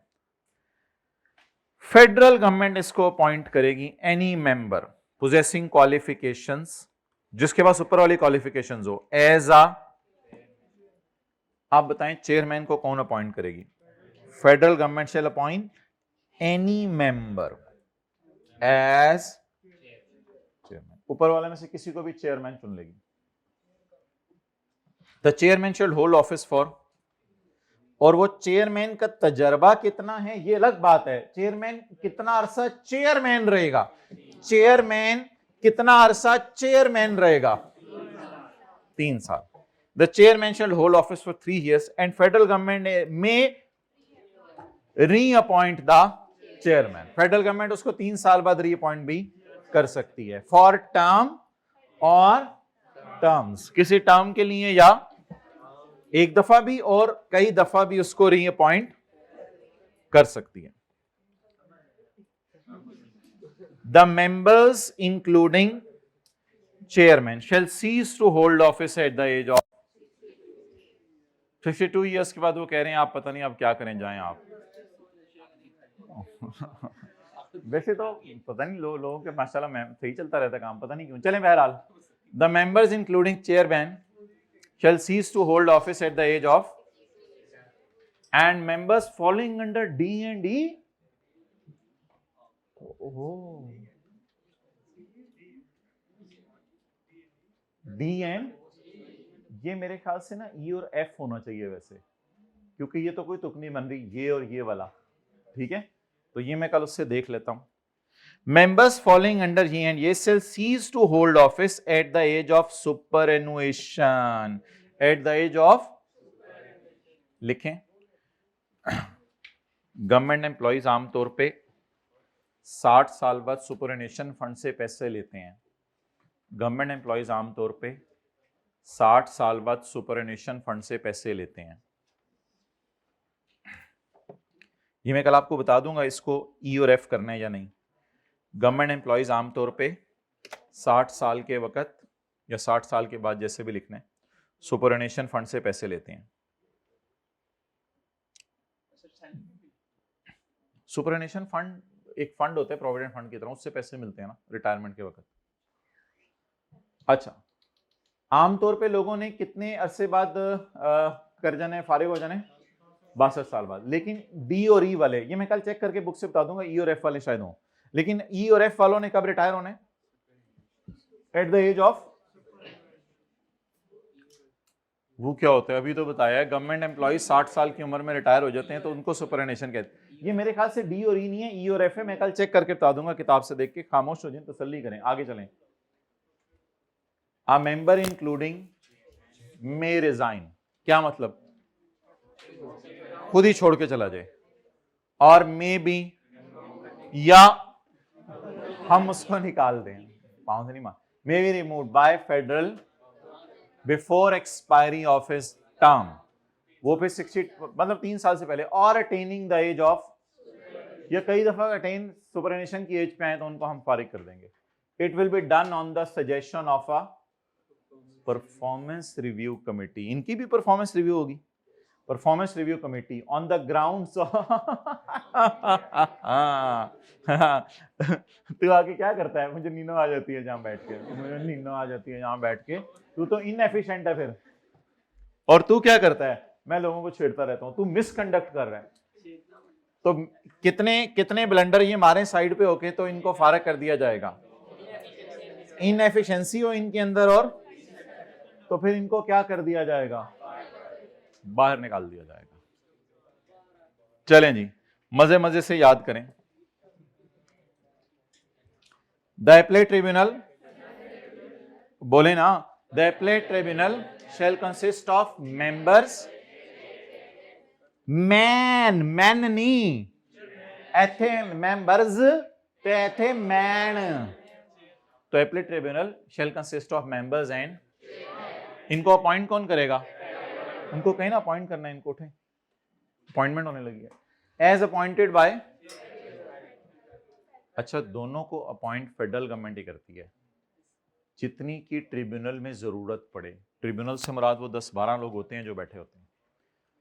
S1: Federal government इसको अपॉइंट करेगी एनी मेंबर पोजेसिंग क्वालिफिकेशंस, जिसके पास ऊपर वाली क्वालिफिकेशंस हो, एज अ, आप बताएं चेयरमैन को कौन अपॉइंट करेगी? Federal government shall appoint any member as chairman. ऊपर वाले में से किसी को भी चेयरमैन चुन लेगी। The chairman shall hold office for, और वो चेयरमैन का तजर्बा कितना है ये अलग बात है। चेयरमैन कितना अरसा चेयरमैन रहेगा, चेयरमैन कितना अरसा चेयरमैन रहेगा? 3 साल। The chairman shall hold office for 3 years and federal government may reappoint the chairman. Federal government उसको 3 साल बाद रीअपॉइंट भी कर सकती है, फॉर टर्म और टर्म्स, किसी टर्म के लिए या एक दफा भी और कई दफा भी उसको रीअपॉइंट कर सकती है। The members including chairman shall cease to hold office at the age of 52 years के बाद। वो कह रहे हैं आप पता नहीं आप क्या करें, जाएं आप। वैसे तो पता नहीं लोगों के माशाल्लाह सही चलता रहता काम, पता नहीं क्यों। चलें बहरहाल, the members including chairman shall cease to hold office at the age of, and members falling under D and E. Oh, D and ये मेरे ख्याल से ना E और F होना चाहिए वैसे, क्योंकि ये तो कोई तुक नहीं बन रही, ये और ये वाला, ठीक है। तो ये मैं कल उससे देख लेता हूं। Members falling under G and E shall cease to hold office at the age of superannuation. At the age of, लिखें, गवर्नमेंट एम्प्लॉइज आमतौर पे 60 साल बाद सुपरएनुएशन फंड से पैसे लेते हैं। गवर्नमेंट एम्प्लॉइज आमतौर पे 60 साल बाद सुपरएनुएशन फंड से पैसे लेते हैं। ये मैं कल आपको बता दूंगा इसको ई और एफ करना है या नहीं। गवर्नमेंट एम्प्लॉइज आमतौर पे 60 साल के वक्त या 60 साल के बाद, जैसे भी लिखना है, सुपरएनुएशन फंड से पैसे लेते हैं। सुपरएनुएशन फंड एक फंड होता है प्रोविडेंट फंड की तरह, उससे पैसे मिलते हैं ना रिटायरमेंट के वक्त। अच्छा, आमतौर पे लोगों ने कितने अरसे बाद कर जाने, फारिग हो जाने? 62 साल बाद। लेकिन डी और ई वाले, ये मैं कल चेक करके बुक से बता दूंगा, ई और एफ वाले शायद हो, लेकिन ई और एफ वालों ने कब रिटायर होने? एट द एज ऑफ, वो क्या होता है अभी तो बताया है, गवर्नमेंट एम्प्लॉय 60 साल की उम्र में रिटायर हो जाते हैं तो उनको सुपरएनुएशन कहते हैं। ये मेरे ख्याल से डी और ई नहीं है, ई और एफ है। मैं कल चेक करके बता दूंगा, किताब से देख के। खामोश हो जाए, तसल्ली करें, आगे चलें। A member including may resign, क्या मतलब? खुद ही छोड़ के चला जाए। और मे बी, या हम उसको निकाल दें, पाँव से नहीं मार, may be removed by federal before expiry of his term, वो फिर 60 मतलब 3 साल से पहले, और अटेनिंग द एज ऑफ, या कई दफा अटेन सुपरएनुएशन की एज पे आए तो उनको हम फारिग कर देंगे। It will be done on the suggestion of a performance review committee. इनकी भी परफॉर्मेंस रिव्यू होगी, performance review committee on the grounds. तू आके क्या करता है? मुझे नींद आ जाती है जहां बैठ के, मुझे नींद आ जाती है जहां बैठ के। तू तो इनएफिशिएंट है फिर। और तू क्या करता है? मैं लोगों को छेड़ता रहता हूं, तू मिसकंडक्ट कर रहा है। तो कितने कितने ब्लंडर ये मारे साइड पे होके तो इनको फारिग कर दिया जाएगा। इनएफिशिएंसी हो इनके अंदर, और तो फिर इनको क्या कर दिया जाएगा? बाहर निकाल दिया जाएगा। चलें जी, मजे मजे से याद करें। द एपलेट ट्रिब्यूनल, बोले ना, the appellate tribunal shall consist of members, man, man नहीं, एथे मेंबर्स ते एथे मैन, तो appellate tribunal shall consist of members and, इनको अपॉइंट कौन करेगा? उनको कहीं ना अपॉइंट करना है, इनको उठे, अपॉइंटमेंट होने लगी है, एज अपॉइंटेड बाय, अच्छा दोनों को अपॉइंट फेडरल गवर्नमेंट ही करती है, जितनी की ट्रिब्यूनल में जरूरत पड़े। ट्रिब्यूनल से मुराद वो 10-12 लोग होते हैं जो बैठे होते हैं।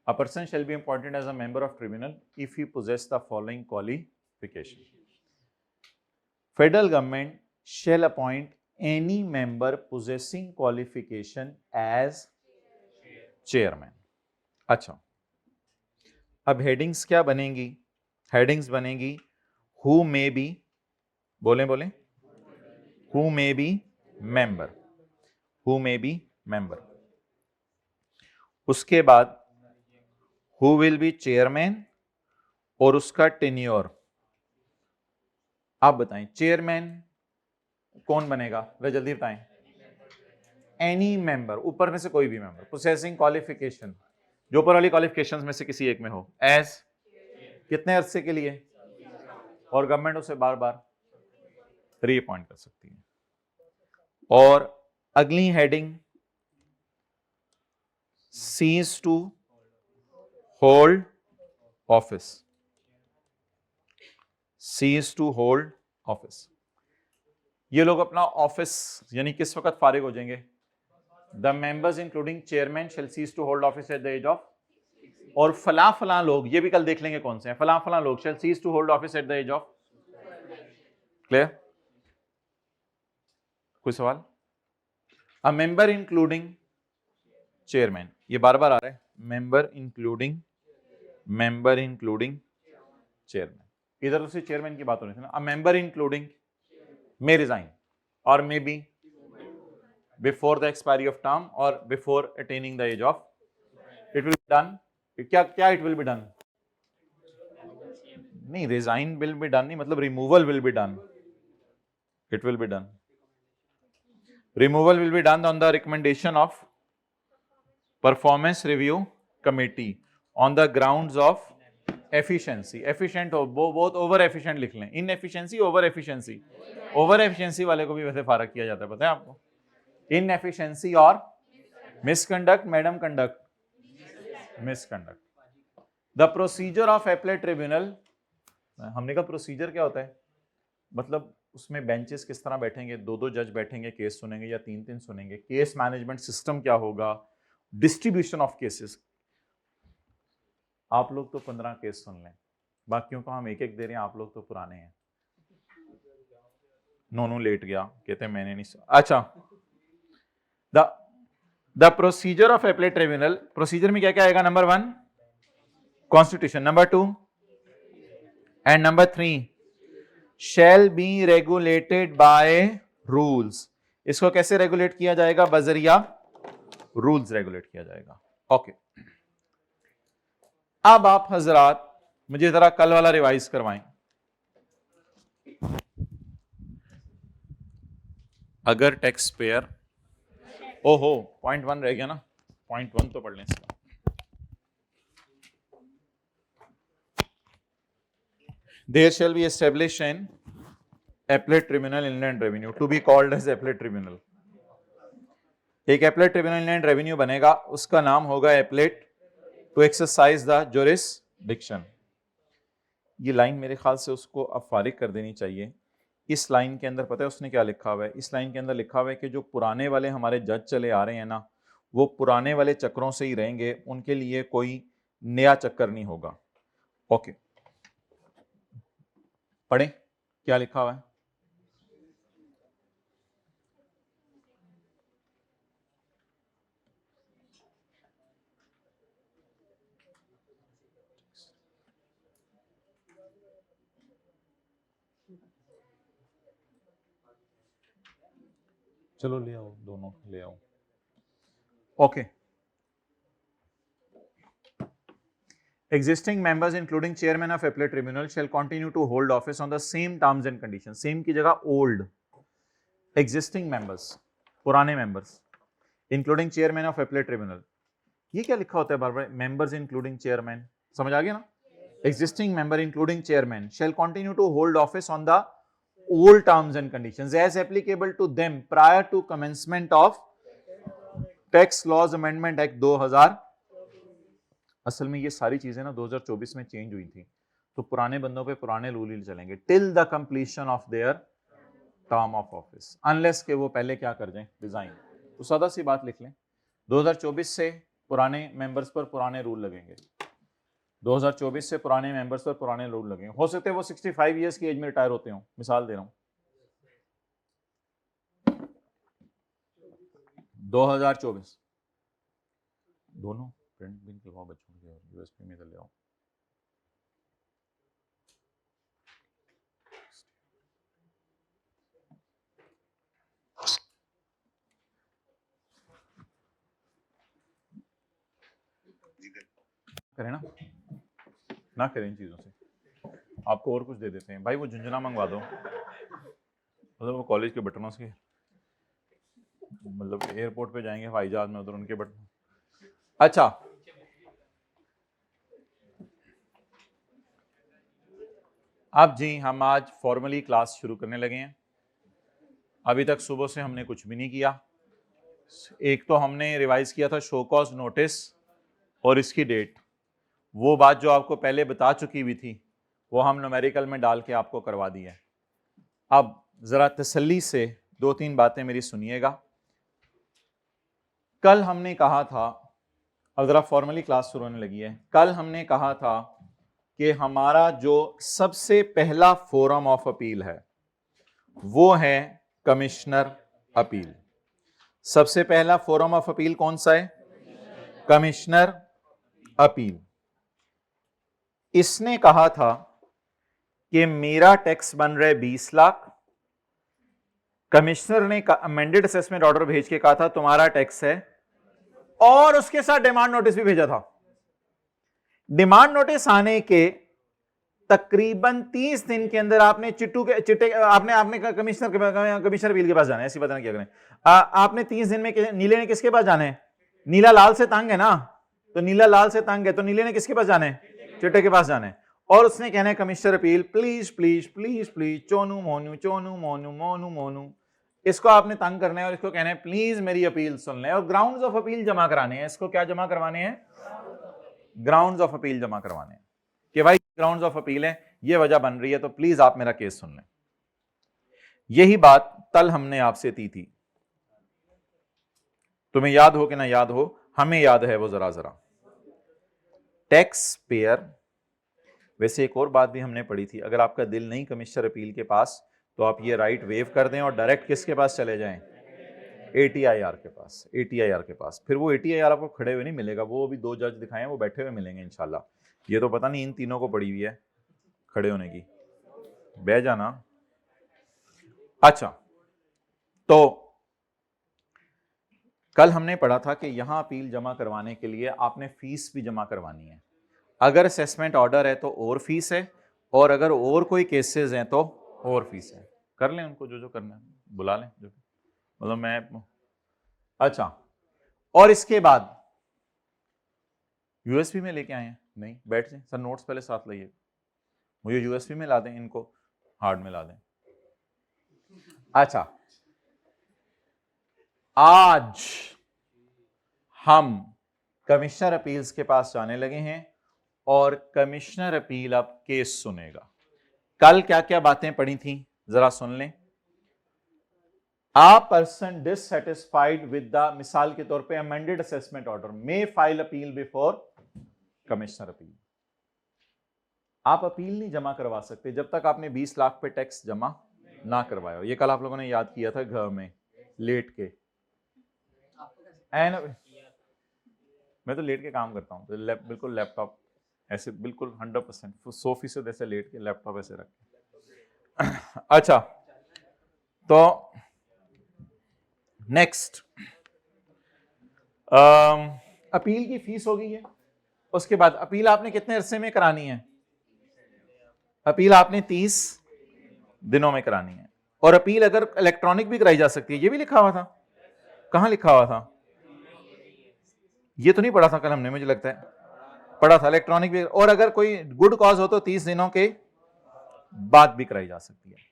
S1: A person shall be appointed as a member of tribunal if he possess the following qualification. Federal government shall appoint any member possessing qualification as chairman. अच्छा, अब हेडिंग्स क्या बनेंगी? हेडिंग्स बनेगी हु मे बी, बोले बोले, who may be member, who may be member, उसके बाद who will be chairman और उसका टेन्योर। आप बताएं चेयरमैन कौन बनेगा, वे जल्दी बताएं। एनी मेंबर, ऊपर में से कोई भी मेंबर पोसेसिंग क्वालिफिकेशन, जो ऊपर वाली क्वालिफिकेशंस में से किसी एक में हो, एज कितने अरसे के लिए, और गवर्नमेंट उसे बार बार रीअपॉइंट कर सकती है। और अगली heading cease to hold office, cease to hold office, ये लोग अपना ऑफिस यानी किस वक्त फारिग हो जाएंगे? The members including chairman shall cease to hold office at the age of, और फला फला लोग, ये भी कल देख लेंगे कौन से हैं, फला फला लोग shall cease to hold office at the age of. Clear? कोई सवाल? अ मेंबर इंक्लूडिंग चेयरमैन, ये बार बार आ रहा है, मेंबर इंक्लूडिंग चेयरमैन, इधर उसी चेयरमैन की बात हो रही थी ना। A member including may resign or may be before the expiry of term or before attaining the age of, it will be done, क्या क्या it will be done, नहीं resign will be done नहीं, मतलब removal will be done, it will be done, removal will be done on the recommendation of performance review committee on the grounds of efficiency, efficient हो, बहुत over efficient लिख लें, inefficiency over efficiency, over efficiency वाले को भी वैसे फारक किया जाता है, पता है आपको, inefficiency और misconduct, madam conduct, misconduct. The procedure of appellate tribunal, हमने कहा प्रोसीजर क्या होता है, मतलब उसमें बेंचेस किस तरह बैठेंगे, 2-2 जज बैठेंगे, केस सुनेंगे या 3-3 सुनेंगे, केस मैनेजमेंट सिस्टम क्या होगा, डिस्ट्रीब्यूशन ऑफ केसेस। आप लोग तो 15 केस सुन लें, बाकियों को हम एक एक दे रहे हैं, आप लोग तो पुराने हैं। नोनू लेट गया, कहते हैं मैंने नहीं सुना। अच्छा, the procedure of appellate tribunal, procedure में क्या क्या आएगा? Number 1 constitution, number 2 and number 3 shall be regulated by rules. इसको कैसे रेगुलेट किया जाएगा? बजरिया रूल्स रेगुलेट किया जाएगा। ओके, अब आप हजरात मुझे जरा कल वाला रिवाइज करवाएं। अगर टैक्स पेयर, ओहो पॉइंट 1 रह गया ना, पॉइंट 1 तो पढ़ लें इसका। There shall be established an appellate tribunal inland revenue to be called as appellate tribunal. एक appellate tribunal inland revenue बनेगा, उसका नाम होगा appellate to exercise the jurisdiction. ये लाइन मेरे ख्याल से उसको अब फारिग कर देनी चाहिए। इस लाइन के अंदर पता है उसने क्या लिखा हुआ है? इस लाइन के अंदर लिखा हुआ है कि जो पुराने वाले हमारे जज चले आ रहे हैं ना, वो पुराने वाले चक्रों से ही रहेंगे, उनके लिए कोई नया चक्कर नहीं होगा। ओके, पढ़ें क्या लिखा हुआ है। चलो ले आओ, दोनों ले आओ। Okay, existing members including chairman of appellate tribunal shall continue to hold office on the same terms and conditions. same की जगह old, एग्जिस्टिंग मेंबर्स, पुराने members, including chairman of appellate tribunal. ये क्या लिखा होता है बार बार, मेंबर्स इंक्लूडिंग चेयरमैन, समझ आ गया ना? existing member including chairman shall continue to hold office on the old terms and conditions as applicable to them prior to commencement of tax laws amendment act 2000। असल में ये सारी चीजें ना 2024 में चेंज हुई थी, तो पुराने बंदों पे पुराने रूल ही चलेंगे till the completion of their term of office, unless के वो पहले क्या कर जाएं, रिजाइन। तो सादा सी बात लिख लें, 2024 से पुराने मेंबर्स पर पुराने रूल लगेंगे, 2024 से पुराने मेंबर्स पर पुराने रूल लगे। हो सकते हैं वो 65 इयर्स की एज में रिटायर होते हो, मिसाल दे रहा हूं। 2024 दोनों प्रिंट भी निकलवाओ बच्चों के, यूएसपी में ले आओ। करें ना करें इन चीजों से, आपको और कुछ दे देते हैं भाई, वो झुंझुना मंगवा दो, मतलब वो कॉलेज के बटनों से, मतलब एयरपोर्ट पे जाएंगे हवाई जहाज में, उधर उनके बटन। अच्छा, अब जी हम आज फॉर्मली क्लास शुरू करने लगे हैं। अभी तक सुबह से हमने कुछ भी नहीं किया। एक तो हमने रिवाइज किया था शो कॉज नोटिस और इसकी डेट, वो बात जो आपको पहले बता चुकी हुई थी वो हम न्यूमेरिकल में डाल के आपको करवा दी है। अब जरा तसल्ली से 2-3 बातें मेरी सुनिएगा। कल हमने कहा था, अब जरा फॉर्मली क्लास शुरू होने लगी है, कल हमने कहा था कि हमारा जो सबसे पहला फोरम ऑफ अपील है वो है कमिश्नर अपील। सबसे पहला फोरम ऑफ अपील कौन सा है? Commissioner appeal. इसने कहा था कि मेरा टैक्स बन रहा है 20 लाख, कमिश्नर ने अमेंडेड असेसमेंट ऑर्डर भेज के कहा था तुम्हारा टैक्स है, और उसके साथ डिमांड नोटिस भी भेजा था। डिमांड नोटिस आने के तकरीबन 30 दिन के अंदर आपने आपने कमिश्नर अपील के पास जाना है, ऐसी बात क्या करें, आपने 30 दिन में नीले ने किसके पास जाना है? नीला लाल से तंग है ना, तो नीला लाल से तंग है, तो नीले ने किसके पास जाना है? चिट्टे के पास जाना है। और उसने कहना है commissioner appeal please please please please, Chonu Monu Chonu Monu Monu Monu, इसको आपने तंग करना है और इसको कहना है प्लीज मेरी अपील सुन लें, और ग्राउंड्स ऑफ अपील जमा कराने हैं। इसको क्या जमा करवाने हैं? ग्राउंड्स ऑफ अपील जमा करवाने हैं कि भाई ग्राउंड्स ऑफ अपील है, ये वजह बन रही है, तो प्लीज आप मेरा केस सुन लें। यही बात कल हमने आपसे थी। तुम्हें याद हो कि ना याद हो, हमें याद है वो जरा जरा। टैक्स पेयर, वैसे एक और बात भी हमने पढ़ी थी, अगर आपका दिल नहीं कमिश्नर अपील के पास तो आप ये राइट वेव कर दें और डायरेक्ट किसके पास चले जाएं? ATIR के पास। ATIR के पास, फिर वो ATIR आपको खड़े हुए नहीं मिलेगा, वो भी 2 जज दिखाए, वो बैठे हुए मिलेंगे इंशाल्लाह। ये तो पता नहीं इन तीनों को पड़ी हुई है खड़े होने की, बह जाना। अच्छा, तो कल हमने पढ़ा था कि यहां अपील जमा करवाने के लिए आपने फीस भी जमा करवानी है। अगर असेसमेंट ऑर्डर है तो और फीस है, और अगर और कोई केसेस हैं तो और फीस है। कर लें उनको जो जो करना है, बुला लें जो, मतलब मैं। अच्छा, और इसके बाद यूएसपी में लेके आए हैं? नहीं, बैठ जाए सर, नोट्स पहले साथ लाइए, मुझे यूएसपी में ला दें, इनको हार्ड में ला दें। अच्छा, आज हम कमिश्नर अपील्स के पास जाने लगे हैं और कमिश्नर अपील अब केस सुनेगा। कल क्या क्या बातें पढ़ी थी जरा सुन लें। A person dissatisfied with the, मिसाल के तौर पे amended assessment order may file appeal before commissioner appeal। आप अपील नहीं जमा करवा सकते जब तक आपने 20 लाख पे टैक्स जमा ना करवाया हो। ये कल आप लोगों ने याद किया था घर में लेट के, एंड मैं तो लेट के काम करता हूँ, तो बिल्कुल लैपटॉप ऐसे बिल्कुल 100% 100% ऐसे लेट के लैपटॉप ऐसे रख के। अच्छा, तो नेक्स्ट, अपील की फीस हो गई है। उसके बाद अपील आपने कितने अरसे में करानी है? अपील आपने 30 दिनों में करानी है। और अपील अगर इलेक्ट्रॉनिक भी कराई जा सकती है, ये भी लिखा हुआ था। कहां लिखा हुआ था? ये तो नहीं पढ़ा था कल हमने, मुझे लगता है पढ़ा था इलेक्ट्रॉनिक भी। और अगर कोई गुड कॉज हो तो 30 दिनों के बाद भी कराई जा सकती है।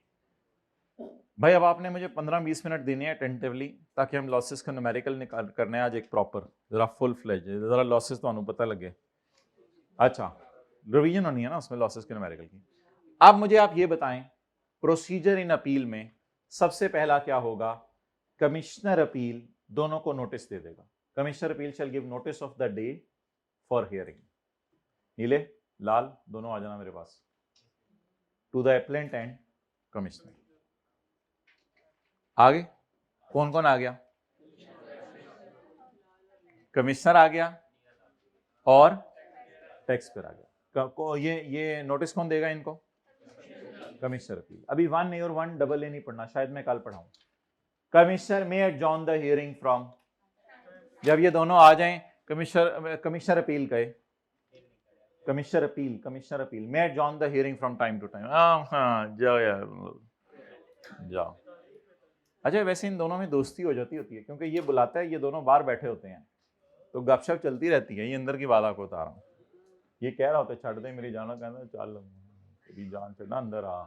S1: भाई अब आपने मुझे 15-20 मिनट देने हैं टेंटिवली, ताकि हम लॉसेस का न्यूमेरिकल निकाल करने आज एक प्रॉपर जरा फुल फ्लेज, जरा लॉसेस तो पता लगे। अच्छा, रिवीजन होनी है ना उसमें लॉसेस के न्यूमेरिकल की। अब मुझे आप ये बताएं, प्रोसीजर इन अपील में सबसे पहला क्या होगा? कमिश्नर अपील दोनों को नोटिस दे देगा। Commissioner appeal shall give notice of the day for hearing. नीले लाल दोनों आ जाना मेरे पास, to the appellant and commissioner. आगे कौन कौन आ गया? कमिश्नर आ गया और टैक्स पेयर आ गया। ये नोटिस कौन देगा इनको? Commissioner appeal. अभी 1 ए और 1 डबल ए नहीं पढ़ना, शायद मैं कल पढ़ाऊं। Commissioner may adjourn the hearing from, जब ये दोनों आ जाएं, कमिश्नर अपील कहे, commissioner appeal may adjourn the hearing from time to time. हाँ जाओ यार जाओ। अच्छा, वैसे इन दोनों में दोस्ती हो जाती होती है, क्योंकि ये बुलाता है, ये दोनों बाहर बैठे होते हैं, तो गपशप चलती रहती है। ये अंदर की बात आपको बता रहा हूँ। ये कह रहा होता है छड़ दे मेरी जाना, कहना चल तेरी जान चढ़ना, अंदर आ,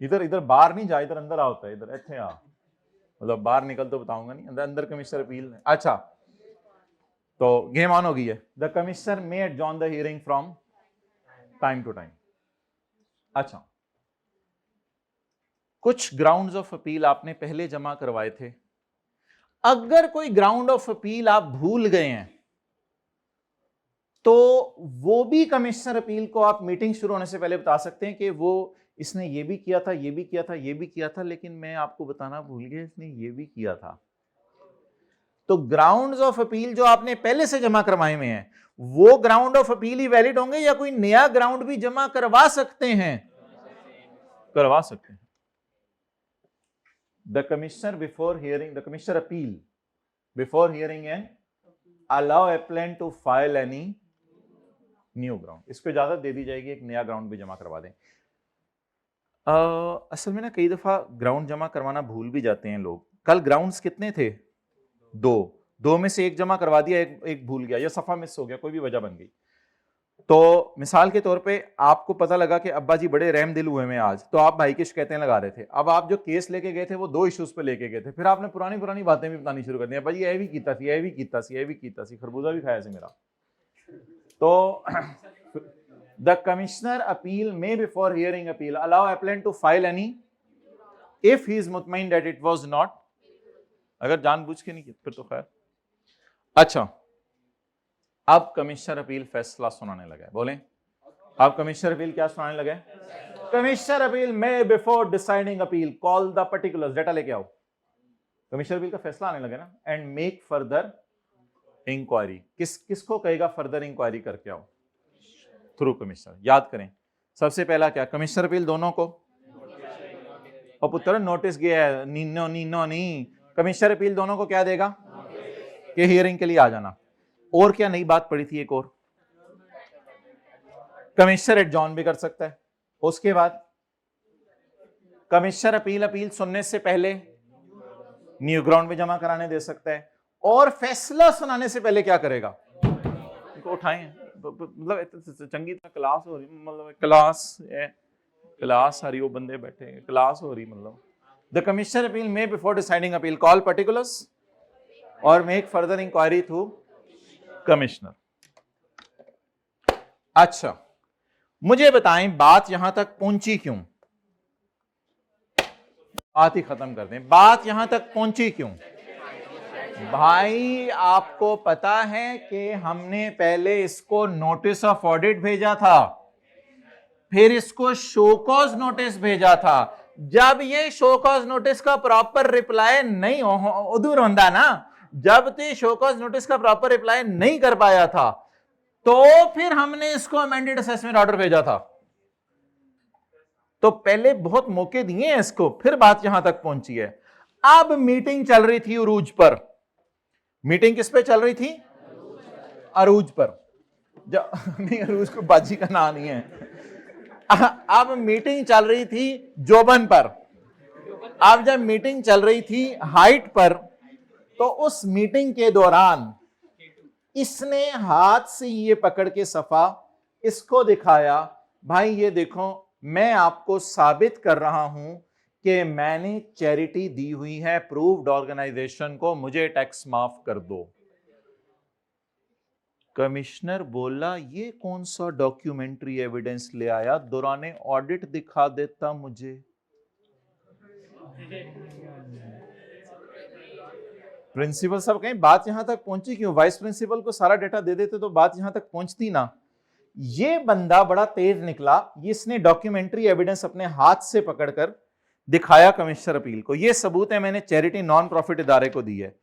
S1: इधर बाहर नहीं जा, इधर अंदर आ होता है, इधर इतने आ, मतलब बाहर निकल तो बताऊंगा नहीं, अंदर कमिश्नर अपील। अच्छा, तो गेम ऑन हो गई है। The commissioner may adjourn the hearing from time to time. अच्छा, कुछ ग्राउंड्स ऑफ अपील आपने पहले जमा करवाए थे। अगर कोई ग्राउंड ऑफ अपील आप भूल गए हैं तो वो भी कमिश्नर अपील को आप मीटिंग शुरू होने से पहले बता सकते हैं कि वो इसने ये भी किया था, ये भी किया था, ये भी किया था, लेकिन मैं आपको बताना भूल गया इसने ये भी किया था। तो ग्राउंड्स ऑफ अपील जो आपने पहले से जमा करवाए हुए हैं, वो ground of appeal he valid होंगे या कोई नया ग्राउंड भी जमा करवा सकते हैं? करवा सकते हैं। The commissioner before hearing, the commissioner appeal before hearing and allow appellant to file any new ground। इसको इजाजत दे दी जाएगी एक नया ग्राउंड भी जमा करवा दें। असल में ना कई दफा ग्राउंड जमा करवाना भूल भी जाते हैं लोग। कल ग्राउंड्स कितने थे? दो में से एक जमा करवा दिया, एक भूल गया या सफा मिस हो गया, कोई भी वजह बन गई। तो मिसाल के तौर पे आपको पता लगा कि अब्बा जी बड़े रहम दिल हुए में आज, तो आप भाई की शिकायतें लगा रहे थे। अब आप जो केस लेके गए थे वो 2 इश्यूज पे लेके गए थे, फिर आपने पुरानी बातें भी बतानी शुरू कर दी। भाई ये भी कीता सी, ये भी कीता सी, ये भी कीता सी, खरबूजा भी खाया सी मेरा। तो the commissioner appeal may before hearing appeal allow appellant to file any if he is मुतमईन दैट इट वाज नॉट, अगर जानबूझ के नहीं किया फिर तो खैर। अच्छा, अब कमिश्नर अपील फैसला सुनाने लगा है। बोलें, अब कमिश्नर अपील क्या सुनाने लगे? Commissioner appeal may before deciding appeal call the particulars, data लेके आओ। कमिश्नर अपील का फैसला आने लगे ना, एंड मेक फर्दर इंक्वायरी। किसको कहेगा फर्दर इंक्वायरी करके आओ? Through commissioner. याद करें, सबसे पहला क्या? कमिश्नर अपील दोनों को, और पुत्र नोटिस गया है, नीनो नहीं, कमिश्नर अपील दोनों को क्या देगा कि हियरिंग के लिए आ जाना। और क्या नई बात पड़ी थी? एक और, कमिश्नर एडजॉर्न भी कर सकता है। उसके बाद कमिश्नर अपील सुनने से पहले न्यू ग्राउंड में जमा कराने दे सकता है, और फैसला सुनाने से पहले क्या करेगा? इनको उठाएं, मतलब चंगी तरह क्लास हो रही, मतलब क्लास आ रही, वो बंदे बैठे हैं, क्लास हो रही, मतलब the commissioner appeal may before deciding appeal call particulars और make further inquiry through commissioner. अच्छा, मुझे बताएं बात यहां तक पहुंची क्यों? बात ही खत्म कर दें, बात यहां तक पहुंची क्यों? भाई आपको पता है कि हमने पहले इसको नोटिस ऑफ ऑडिट भेजा था, फिर इसको शो कॉज नोटिस भेजा था। जब ये शो कॉज नोटिस का प्रॉपर रिप्लाई नहीं उधर होता ना, जब तो शो कॉज नोटिस का प्रॉपर रिप्लाई नहीं कर पाया था, तो फिर हमने इसको अमेंडेड असेसमेंट ऑर्डर भेजा था। तो पहले बहुत मौके दिए हैं इसको, फिर बात यहां तक पहुंची है। अब मीटिंग चल रही थी अरूज पर। मीटिंग किस पे चल रही थी? अरूज पर। नहीं, अरूज को बाजी का नाम नहीं है। अब मीटिंग चल रही थी जोबन पर। अब जब मीटिंग चल रही थी हाइट पर, तो उस मीटिंग के दौरान इसने हाथ से ये पकड़ के सफा इसको दिखाया, भाई ये देखो मैं आपको साबित कर रहा हूं कि मैंने चैरिटी दी हुई है प्रूव्ड ऑर्गेनाइजेशन को, मुझे टैक्स माफ कर दो। कमिश्नर बोला ये कौन सा डॉक्यूमेंट्री एविडेंस ले आया, दौरान ऑडिट दिखा देता मुझे। प्रिंसिपल साहब कहीं बात यहां तक पहुंची क्यों, वाइस प्रिंसिपल को सारा डेटा दे देते तो बात यहां तक पहुंचती ना। ये बंदा बड़ा तेज निकला, इसने डॉक्यूमेंट्री एविडेंस अपने हाथ से पकड़कर दिखाया कमिश्नर अपील को, ये सबूत है मैंने चैरिटी नॉन प्रॉफिट इदारे को दी है,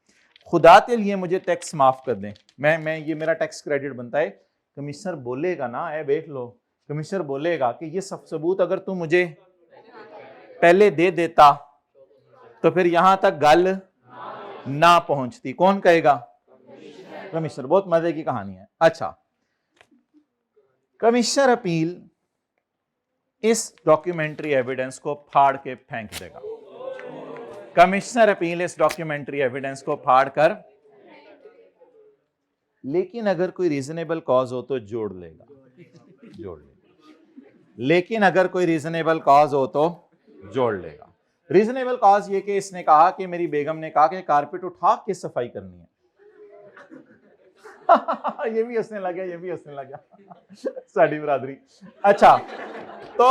S1: खुदा के लिए मुझे टैक्स माफ कर दें, मैं ये मेरा टैक्स क्रेडिट बनता है। कमिश्नर बोलेगा ना, ए देख लो, कमिश्नर बोलेगा कि ये सब सबूत अगर तू मुझे पहले दे देता तो फिर यहां तक गल ना पहुंचती। कौन कहेगा? कमिश्नर। बहुत मजे की कहानी है। अच्छा, कमिश्नर अपील इस डॉक्यूमेंट्री एविडेंस को फाड़ के फेंक देगा। कमिश्नर अपील इस डॉक्यूमेंट्री एविडेंस को फाड़ कर, लेकिन अगर कोई रीजनेबल कॉज हो तो जोड़ लेगा, जोड़ लेगा। लेकिन अगर कोई रीजनेबल कॉज हो तो जोड़ लेगा। रीजनेबल कॉज ये कि इसने कहा कि मेरी बेगम ने कहा कि कारपेट उठा के सफाई करनी है। ये भी हंसने लग गया, ये भी हंसने लग गया साड़ी बरादरी। अच्छा, तो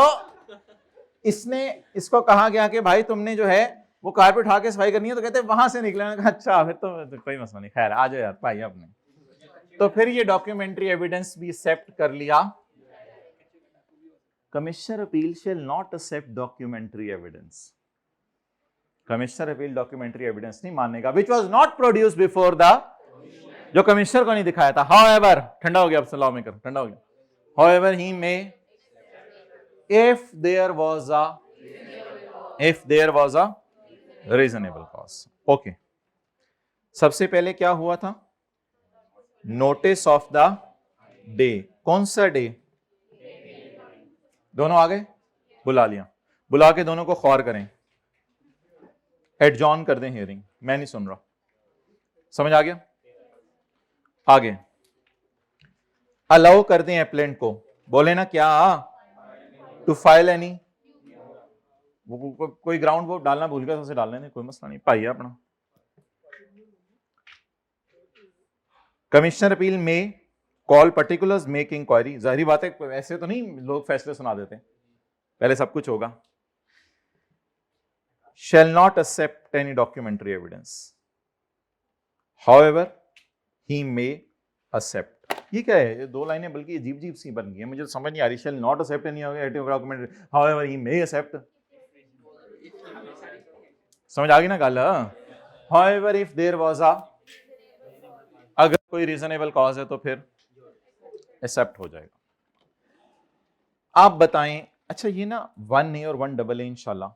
S1: इसने इसको कहा गया कि भाई तुमने जो है वो कारपेट उठा के सफाई करनी है, तो कहते वहां से निकले। अच्छा फिर तो कोई मसला नहीं, खैर आ जाओ यार भाई आपने। तो फिर ये डॉक्यूमेंट्री एविडेंस भी एक्सेप्ट कर लिया। Commissioner appeal shall not accept documentary evidence. Commissioner appeal documentary evidence नहीं मानेगा which was not produced before the, जो कमिश्नर को नहीं दिखाया था। हाउएवर, ठंडा हो गया, अब सलाह में कर, ठंडा हो गया। However he may if there was a reasonable cause। Okay, सबसे पहले क्या हुआ था? Notice of the day. कौन सा डे? दोनों आ गए, बुला लिया, बुला के दोनों को खौर करें, एडजॉर्न कर दें हियरिंग। मैं नहीं सुन रहा, समझ आ गया? आगे अलाउ कर दें एप्लेंट को, बोले ना क्या टू फाइल एनी, कोई ग्राउंड वो डालना भूल गया, उसे डालने कोई मसला नहीं, पाइए अपना। कमिश्नर अपील में कॉल पर्टिकुलर्स, मेक इंक्वायरी। जाहिर बात है ऐसे तो नहीं लोग फैसले सुना देते, पहले सब कुछ होगा। Shall not accept any documentary evidence, however he may accept. ये क्या है? ये दो लाइनें बल्कि अजीब अजीब सी बन गई है, मुझे समझ नहीं आ रही। Shall not accept any documentary, however he may accept. समझ आ गई ना गल? However if there was a, अगर कोई रीजनेबल कॉज है तो फिर एक्सेप्ट हो जाएगा। आप बताएं, अच्छा ये ना 1A और 1AA इंशाल्लाह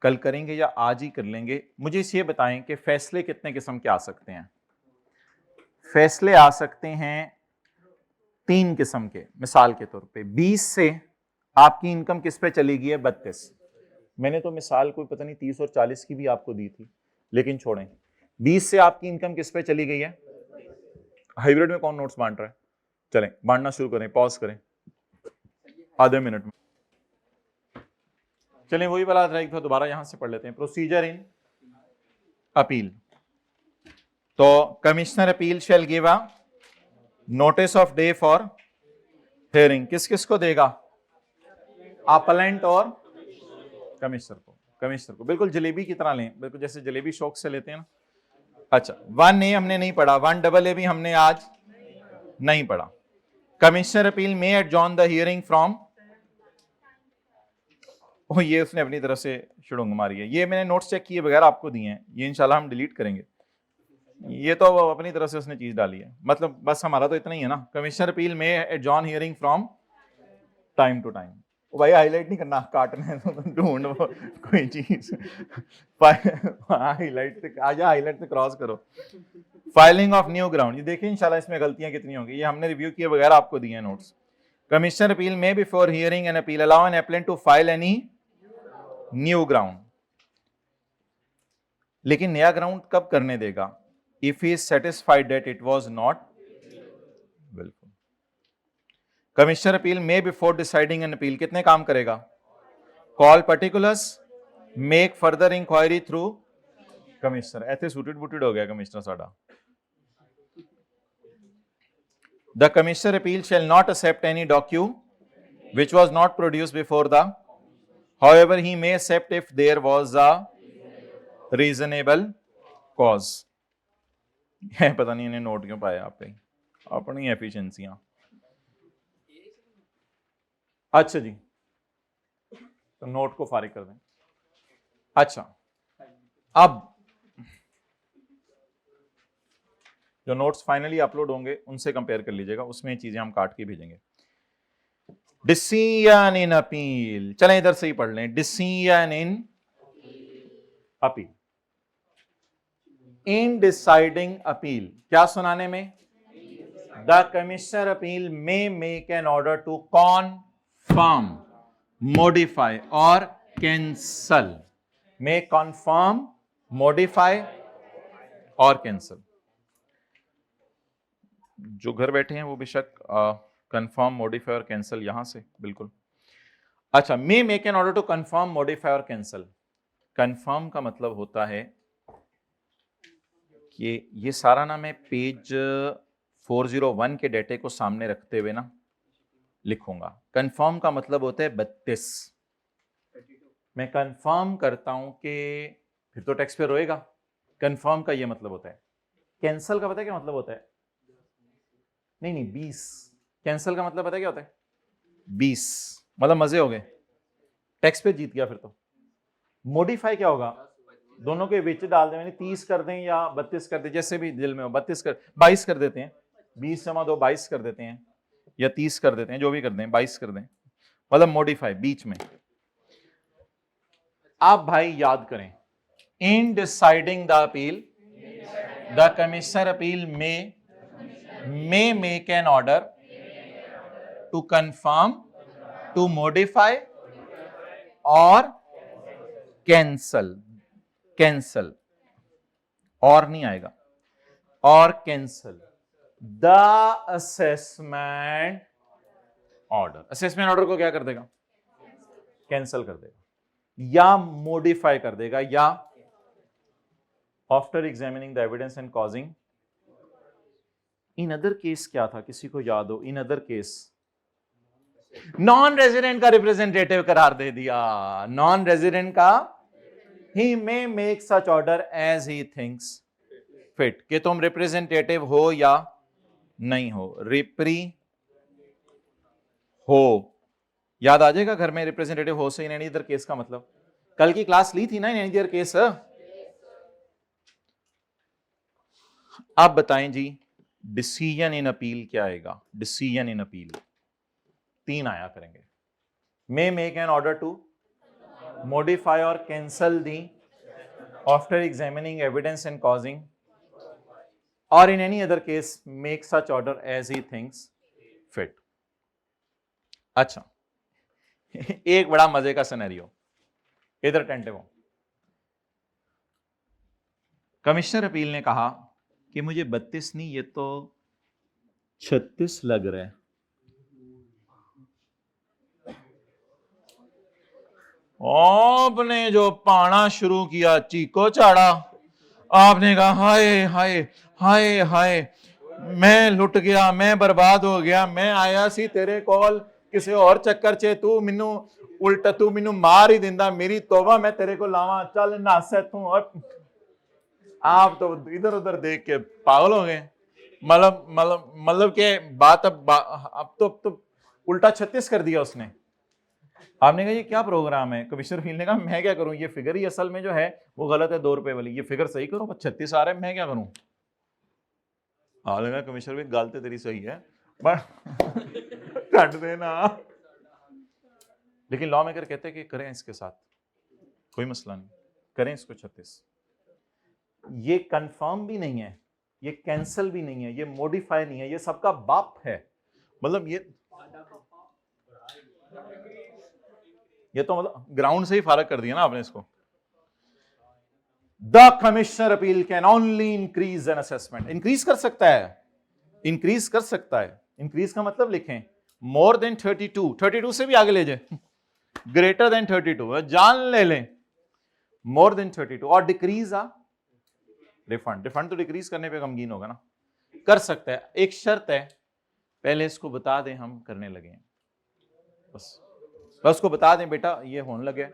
S1: कल करेंगे या आज ही कर लेंगे। मुझे इस ये बताएं कि फैसले कितने किस्म के आ सकते हैं? फैसले आ सकते हैं 3 किस्म के। मिसाल के तौर पे 20 से आपकी इनकम किस पे चली गई है? 32। मैंने तो मिसाल कोई पता नहीं 30 और 40 की भी आपको दी थी, लेकिन छोड़ें। 20 से आपकी इनकम किस पे चली गई है? हाइब्रिड में कौन नोट्स बांट रहा है? चलें बांटना शुरू करें, पॉज करें आधे मिनट में। चलें वही वाला दोबारा यहां से पढ़ लेते हैं। Procedure in appeal. तो commissioner appeal shall give a notice of day for hearing. किस किस को देगा? अपलेंट और कमिश्नर को। कमिश्नर को बिल्कुल जलेबी की तरह लें, बिल्कुल जैसे जलेबी शौक से लेते हैं ना। अच्छा, 1A हमने नहीं पढ़ा, 1AA भी हमने आज नहीं पढ़ा। कमिश्नर अपील में एडजॉर्न द हियरिंग फ्रॉम, ये उसने अपनी तरफ से शुड़ंग मारी है। ये मैंने नोट्स चेक किए बगैर आपको दिए हैं, ये इंशाल्लाह हम डिलीट करेंगे। ये तो अपनी तरफ से उसने चीज डाली है, मतलब बस हमारा तो इतना ही है ना। कमिश्नर अपील में adjourn hearing from time to time. भाई हाईलाइट नहीं करना, काटने ढूंढ कोई चीज हाईलाइट से आजा, हाईलाइट से क्रॉस करो। फाइलिंग ऑफ न्यू ग्राउंड, ये देखिए इंशाल्लाह इसमें गलतियां कितनी होंगी, ये हमने रिव्यू किए बगैर आपको दिए हैं notes. Commissioner appeal may before hearing an appeal allow an appellant to file any new ground. लेकिन नया ग्राउंड कब करने देगा? If he is satisfied that it was not. बिल्कुल। Commissioner appeal may before deciding an appeal कितने काम करेगा? Call particulars, make further inquiry through commissioner. ऐसे सूटेड बूटेड हो गया कमिश्नर साडा। The commissioner appeal shall not accept any document which was not produced before the, however he may accept if there was a reasonable cause। पता नहीं इन्हें note क्यों पाया आप पे, अपनी एफिशिएंसियां। अच्छा जी, तो नोट को फारिग कर दें। अच्छा, अब जो नोट्स फाइनली अपलोड होंगे उनसे कंपेयर कर लीजिएगा, उसमें चीजें हम काट के भेजेंगे। डिसीजन इन अपील, चलें इधर से ही पढ़ लें। Decision in appeal, in deciding appeal, क्या सुनाने में? The commissioner appeal may make an order to confirm, modify और कैंसल। मे कॉन्फर्म, मॉडिफाई और कैंसल। जो घर बैठे हैं वो बेशक कंफर्म, मॉडिफाई और कैंसल यहां से बिल्कुल। अच्छा, may make an order to confirm, modify और कैंसल। कंफर्म का मतलब होता है कि ये सारा ना मैं पेज 401 के डेटे को सामने रखते हुए ना लिखूंगा। कंफर्म का मतलब होता है 32। मैं कंफर्म करता हूं कि फिर तो टैक्स पे रोएगा। कंफर्म का ये मतलब होता है। कैंसल का पता है क्या मतलब होता है? नहीं 20। कैंसल का मतलब पता है क्या होता है? 20। मतलब मजे हो गए, टैक्स पे जीत गया फिर तो। मॉडिफाई क्या होगा? दोनों के बीच डाल दें, 30 कर दें या 32 कर दें, जैसे भी दिल में हो। 22 कर देते हैं, 20 जमा 2 22 कर देते हैं, या 30 कर देते हैं, जो भी कर दें, 22 कर दें, मतलब मॉडिफाई बीच में। आप भाई याद करें, in deciding the appeal the commissioner appeal may make an order to confirm, to modify और कैंसल। कैंसल और नहीं आएगा, or cancel the assessment order. Assessment order को क्या कर देगा? कैंसल कर देगा या मॉडिफाई कर देगा, या after examining the evidence and causing. In other case क्या था, किसी को याद हो? In other case non resident का रिप्रेजेंटेटिव करार दे दिया। नॉन रेजिडेंट का he may make such order as he thinks fit, कि तुम रिप्रेजेंटेटिव हो या नहीं हो। रिप्री हो, याद आ जाएगा घर में रिप्रेजेंटेटिव हो से इन एनी अदर केस का मतलब। कल की क्लास ली थी ना इन एनी अदर केस। अब बताएं जी, डिसीजन इन अपील क्या आएगा? डिसीजन इन अपील 3 आया करेंगे। May make an order to modify और cancel the after examining evidence and causing, और in any other case make such order as he thinks fit. अच्छा, एक बड़ा मजे का सिनेरियो इधर टेंटिव हो। कमिश्नर अपील ने कहा कि मुझे 32 नहीं, ये तो 36 लग रहा है। आपने जो पाना शुरू किया, चीको चाड़ा, आपने कहा हाय हाय हाय हाय, मैं लुट गया, मैं बर्बाद हो गया, मैं आया सी तेरे कोल किसी और चक्कर चे, तू मैनू उल्टा, तू मैनू मार ही दिंदा, मेरी तौबा मैं तेरे को लावा, चल नासे तू। आप तो इधर उधर देख के पागल हो गए। मतलब के बात अब तो उल्टा 36 कर दिया उसने। आपने कहा ये क्या प्रोग्राम है? कमिश्नर फील ने कहा मैं क्या करूं, ये फिगर ही असल में जो है वो गलत है, 2 रुपए वाली, ये फिगर सही करो, 36 आ रहा है, मैं क्या करूं? लगा कमिश्नर भी गालते तेरी सही है पर काट देना। लेकिन लॉ मेकर कहते हैं कि करें इसके साथ, कोई मसला नहीं, करें इसको 36। ये कंफर्म भी नहीं है, ये कैंसल भी नहीं है, ये मॉडिफाई नहीं है, ये सबका बाप है। मतलब ये तो मतलब ग्राउंड से ही फारग कर दिया ना आपने इसको। The commissioner appeal can only increase an assessment. Increase कर सकता है, इंक्रीज कर सकता है। इंक्रीज का मतलब लिखें मोर देन 32, 32 से भी आगे ले जाए, ग्रेटर देन 32, जान ले लें, मोर देन 32। और डिक्रीज रिफंड, रिफंड तो डिक्रीज करने पे गमगीन होगा ना, कर सकता है। एक शर्त है, पहले इसको बता दें हम करने लगे हैं, बस उसको बता दें बेटा ये होने लगे।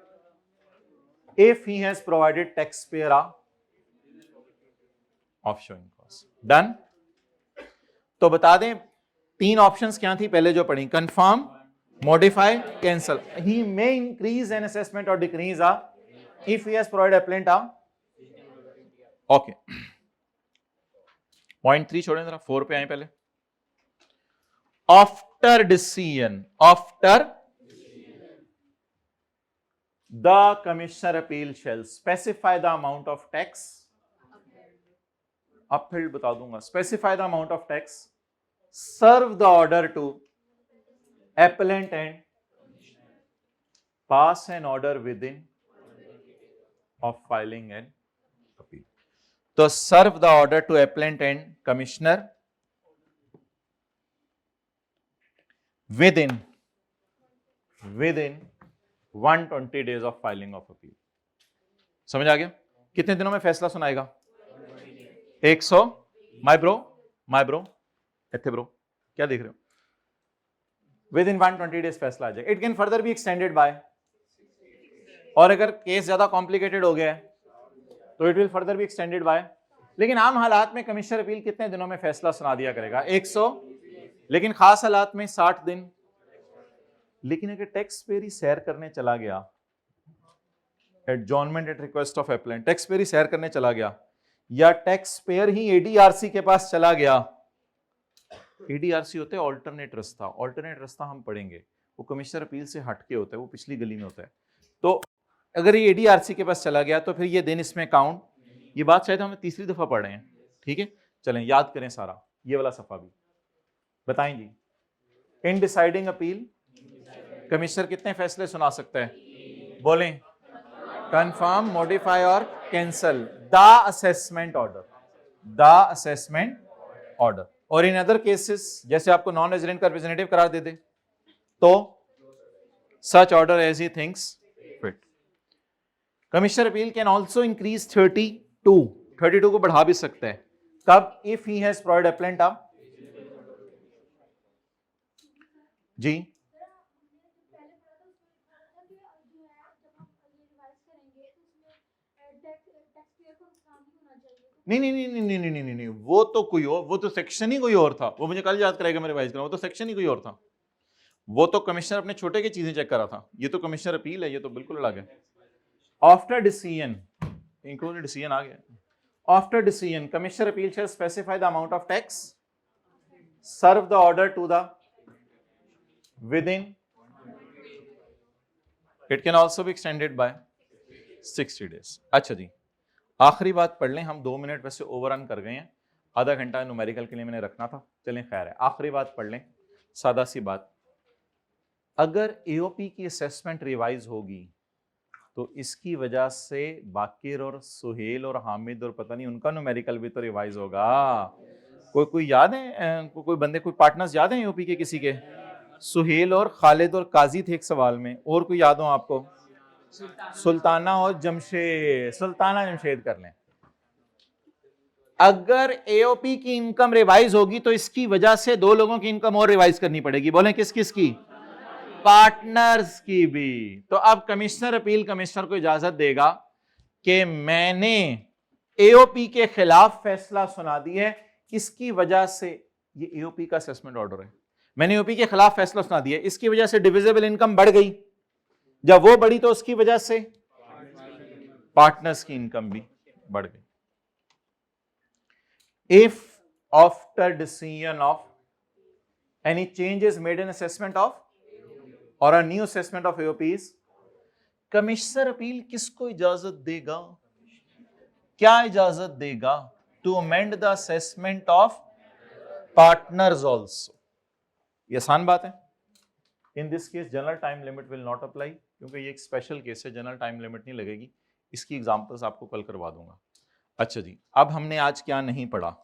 S1: If he has provided tax payer of showing cost, done. तो बता दें तीन ऑप्शंस क्या थी पहले जो पढ़ी, confirm, modify, cancel. He may increase an assessment और decrease if he has provided appellant okay. Point 3 छोड़ें जरा, 4 पे आए पहले। After decision, after the commissioner appeal shall specify the amount of tax, appeal बता दूंगा, specify the amount of tax, serve the order to appellant and pass an order within of filing an appeal. तो serve the order to appellant and commissioner within 120 days of filing of appeal। समझ आ गया? कितने दिनों में फैसला सुनाएगा? 100। My bro इथे bro क्या देख रहे हो? विद इन 120 डेज फैसला आ जाएगा। It can further B extended bye, और अगर केस ज्यादा कॉम्प्लिकेटेड हो गया है तो it will further B extended bye. लेकिन आम हालात में कमिश्नर अपील कितने दिनों में फैसला सुना दिया करेगा? 100। लेकिन खास हालात में 60 दिन। लेकिन अगर टैक्स पेयर ही सैर करने चला गया, adjournment at request of appellant, tax payer ही सैर करने चला गया, या टैक्स पेयर ही एडीआरसी के पास चला गया। एडीआरसी होते हैं ऑल्टरनेट रास्ता, ऑल्टरनेट रास्ता हम पढ़ेंगे, वो कमिश्नर अपील से हटके होता है, वो पिछली गली में होता है। तो अगर ये एडीआरसी के पास चला गया तो फिर ये दिन इसमें काउंट। ये बात शायद हमें तीसरी दफा पढ़ रहे हैं, ठीक है? चलें याद करें सारा ये वाला सफा भी। बताएं जी, इन डिसाइडिंग अपील कमिश्नर कितने फैसले सुना सकता है? बोलें, कंफर्म, मॉडिफाई और cancel the assessment order, the assessment order. और इन अदर केसेस जैसे आपको नॉन रेजिडेंट का रिप्रेजेंटेटिव करार दे दे तो सच order as he thinks fit. Commissioner appeal can also increase 32 को बढ़ा भी सकता है। कब? If he has provided appellant जी। नहीं, वो तो कोई और, वो तो सेक्शन ही कोई और था, वो मुझे कल याद करेगा मैं रिवाइज करूं, वो तो सेक्शन ही कोई और था। वो तो कमिश्नर अपने छोटे की चीजें चेक करा था, ये तो कमिश्नर अपील है, ये तो बिल्कुल अलग है। आफ्टर डिसीजन, इंक्लूडेड डिसीजन आ गया। After decision commissioner appeal shall specify the amount of tax, serve the order to the within, it can also be extended by 60 days. अच्छा जी, आखिरी बात पढ़ लें हम, 2 मिनट वैसे ओवररन कर गए हैं, आधा घंटा न्यूमेरिकल के लिए मैंने रखना था, चलें खैर है। आखिरी बात पढ़ लें, सादा सी बात, अगर एओपी की असेसमेंट रिवाइज होगी तो इसकी वजह से बाकिर और सुहेल और हामिद और पता नहीं उनका न्यूमेरिकल भी तो रिवाइज होगा। कोई याद है? कोई बंदे, कोई पार्टनर्स याद है एओपी के किसी के? सुहेल और खालिद और काजी थे एक सवाल में, और कोई याद हो आपको? सुल्ताना और जमशेद, सुल्ताना जमशेद कर लें। अगर एओपी की इनकम रिवाइज होगी तो इसकी वजह से 2 लोगों की इनकम और रिवाइज करनी पड़ेगी। बोलें किस किस की? पार्टनर्स की भी। तो अब कमिश्नर अपील कमिश्नर को इजाजत देगा कि मैंने एओपी के खिलाफ फैसला सुना दी है, इसकी वजह से, ये एओपी का असेसमेंट ऑर्डर है, मैंने एओपी के खिलाफ फैसला सुना दिया, इसकी वजह से डिविजिबल इनकम बढ़ गई, जब वो बढ़ी तो उसकी वजह से पार्टनर्स की इनकम भी बढ़ गई। If after decision of any changes made in assessment of or a new assessment of AOPs, commissioner appeal किसको इजाजत देगा? क्या इजाजत देगा? To amend the assessment of partners also. ये आसान बात है। In this case general time limit will not apply, क्योंकि ये एक स्पेशल केस है, जनरल टाइम लिमिट नहीं लगेगी। इसकी एग्जांपल्स आपको कल करवा दूंगा। अच्छा जी, अब हमने आज क्या नहीं पढ़ा,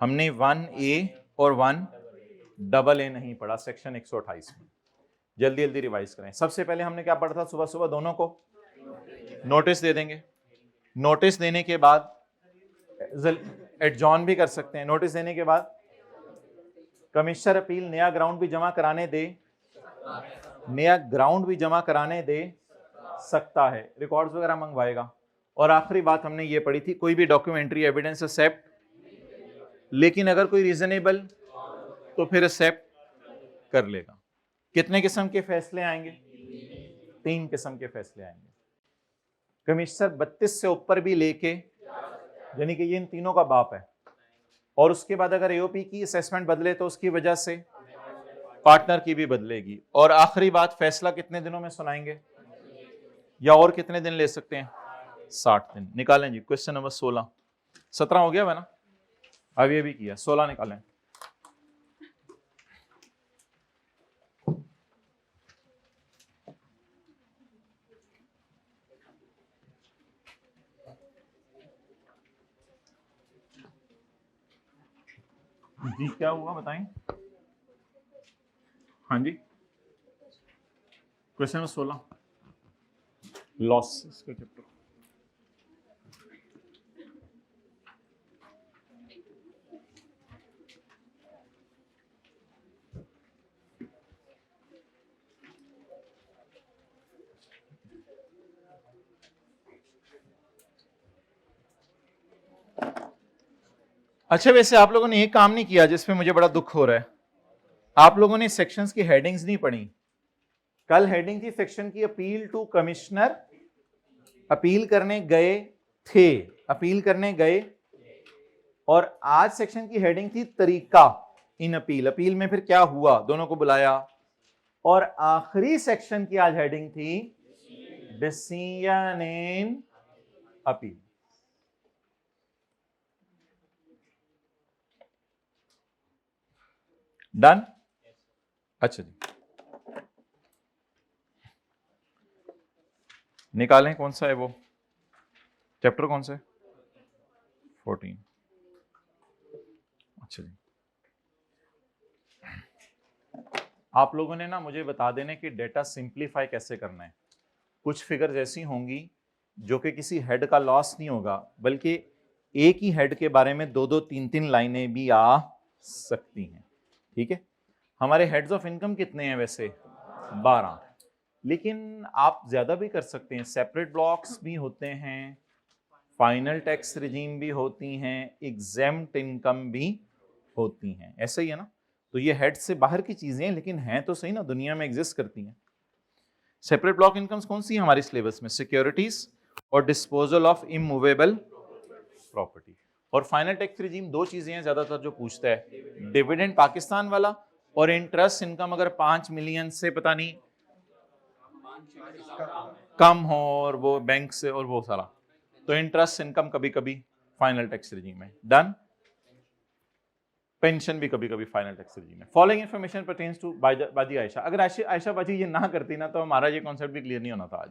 S1: हमने 1A और 1AA नहीं पढ़ा सेक्शन 128 में। जल्दी जल्दी रिवाइज करें। सबसे पहले हमने क्या पढ़ा था, सुबह सुबह दोनों को नोटिस दे देंगे। नोटिस देने के बाद एडजॉर्न भी कर सकते हैं। नोटिस देने के बाद कमिश्नर अपील नया ग्राउंड भी जमा कराने दे, नया ग्राउंड भी जमा कराने दे सकता है, रिकॉर्ड्स वगैरह मंगवाएगा। और आखिरी बात हमने ये पढ़ी थी, कोई भी डॉक्यूमेंट्री एविडेंस एक्सेप्ट, लेकिन अगर कोई रीजनेबल तो फिर एक्सेप्ट कर लेगा। कितने किस्म के फैसले आएंगे? 3 किस्म के फैसले आएंगे। कमिश्नर 32 से ऊपर भी लेके, यानी कि ये इन तीनों का बाप है, और उसके बाद अगर एओपी की असेसमेंट बदले तो उसकी वजह से पार्टनर की भी बदलेगी। और आखिरी बात, फैसला कितने दिनों में सुनाएंगे, या और कितने दिन ले सकते हैं? 60 दिन। निकालें जी क्वेश्चन नंबर 16। 17 हो गया है ना, अब ये भी किया, 16 निकालें। जी क्या हुआ बताएं। हाँ जी, क्वेश्चन नंबर 16 लॉस का चैप्टर। अच्छा, वैसे आप लोगों ने एक काम नहीं किया जिसपे मुझे बड़ा दुख हो रहा है, आप लोगों ने सेक्शंस की हेडिंग्स नहीं पढ़ी। कल हेडिंग थी सेक्शन की अपील टू कमिश्नर, अपील करने गए थे, अपील करने गए। और आज सेक्शन की हेडिंग थी तरीका इन अपील, अपील में फिर क्या हुआ, दोनों को बुलाया। और आखिरी सेक्शन की आज हेडिंग थी डिसीजन इन अपील। डन? अच्छा जी, निकालें कौन सा है वो चैप्टर, कौन सा है? 14। अच्छा जी, आप लोगों ने ना मुझे बता देना कि डेटा सिंप्लीफाई कैसे करना है। कुछ फिगर्स ऐसी होंगी जो कि किसी हेड का लॉस नहीं होगा, बल्कि एक ही हेड के बारे में 2-2, 3-3 लाइनें भी आ सकती हैं। ठीक है, हमारे हेड्स ऑफ इनकम कितने हैं वैसे? 12, लेकिन आप ज्यादा भी कर सकते हैं। सेपरेट ब्लॉक्स भी होते हैं, फाइनल टैक्स रिजीम भी होती हैं, एग्जेम्प्ट इनकम भी होती हैं, ऐसा ही है ना। तो ये हेड से बाहर की चीजें हैं, लेकिन हैं तो सही ना, दुनिया में एग्जिस्ट करती हैं। सेपरेट ब्लॉक इनकम्स कौन सी है हमारी सिलेबस में? सिक्योरिटीज और डिस्पोजल ऑफ इमूवेबल प्रॉपर्टी। और फाइनल टैक्स रिजीम 2 चीजें हैं ज्यादातर जो पूछता है, डिविडेंड पाकिस्तान वाला, और इंटरेस्ट इनकम अगर 5 मिलियन से पता नहीं कम हो, और वो बैंक से और वो सारा, तो इंटरेस्ट इनकम कभी कभी फाइनल टैक्स रिजीम है। डन? पेंशन भी कभी कभी फाइनल टैक्स रिजीम है। फॉलोइंग इंफॉर्मेशन परटेन्स टू बाजी आयशा। अगर आयशा बाजी ये ना करती ना तो हमारा ये कॉन्सेप्ट भी क्लियर नहीं होना था आज।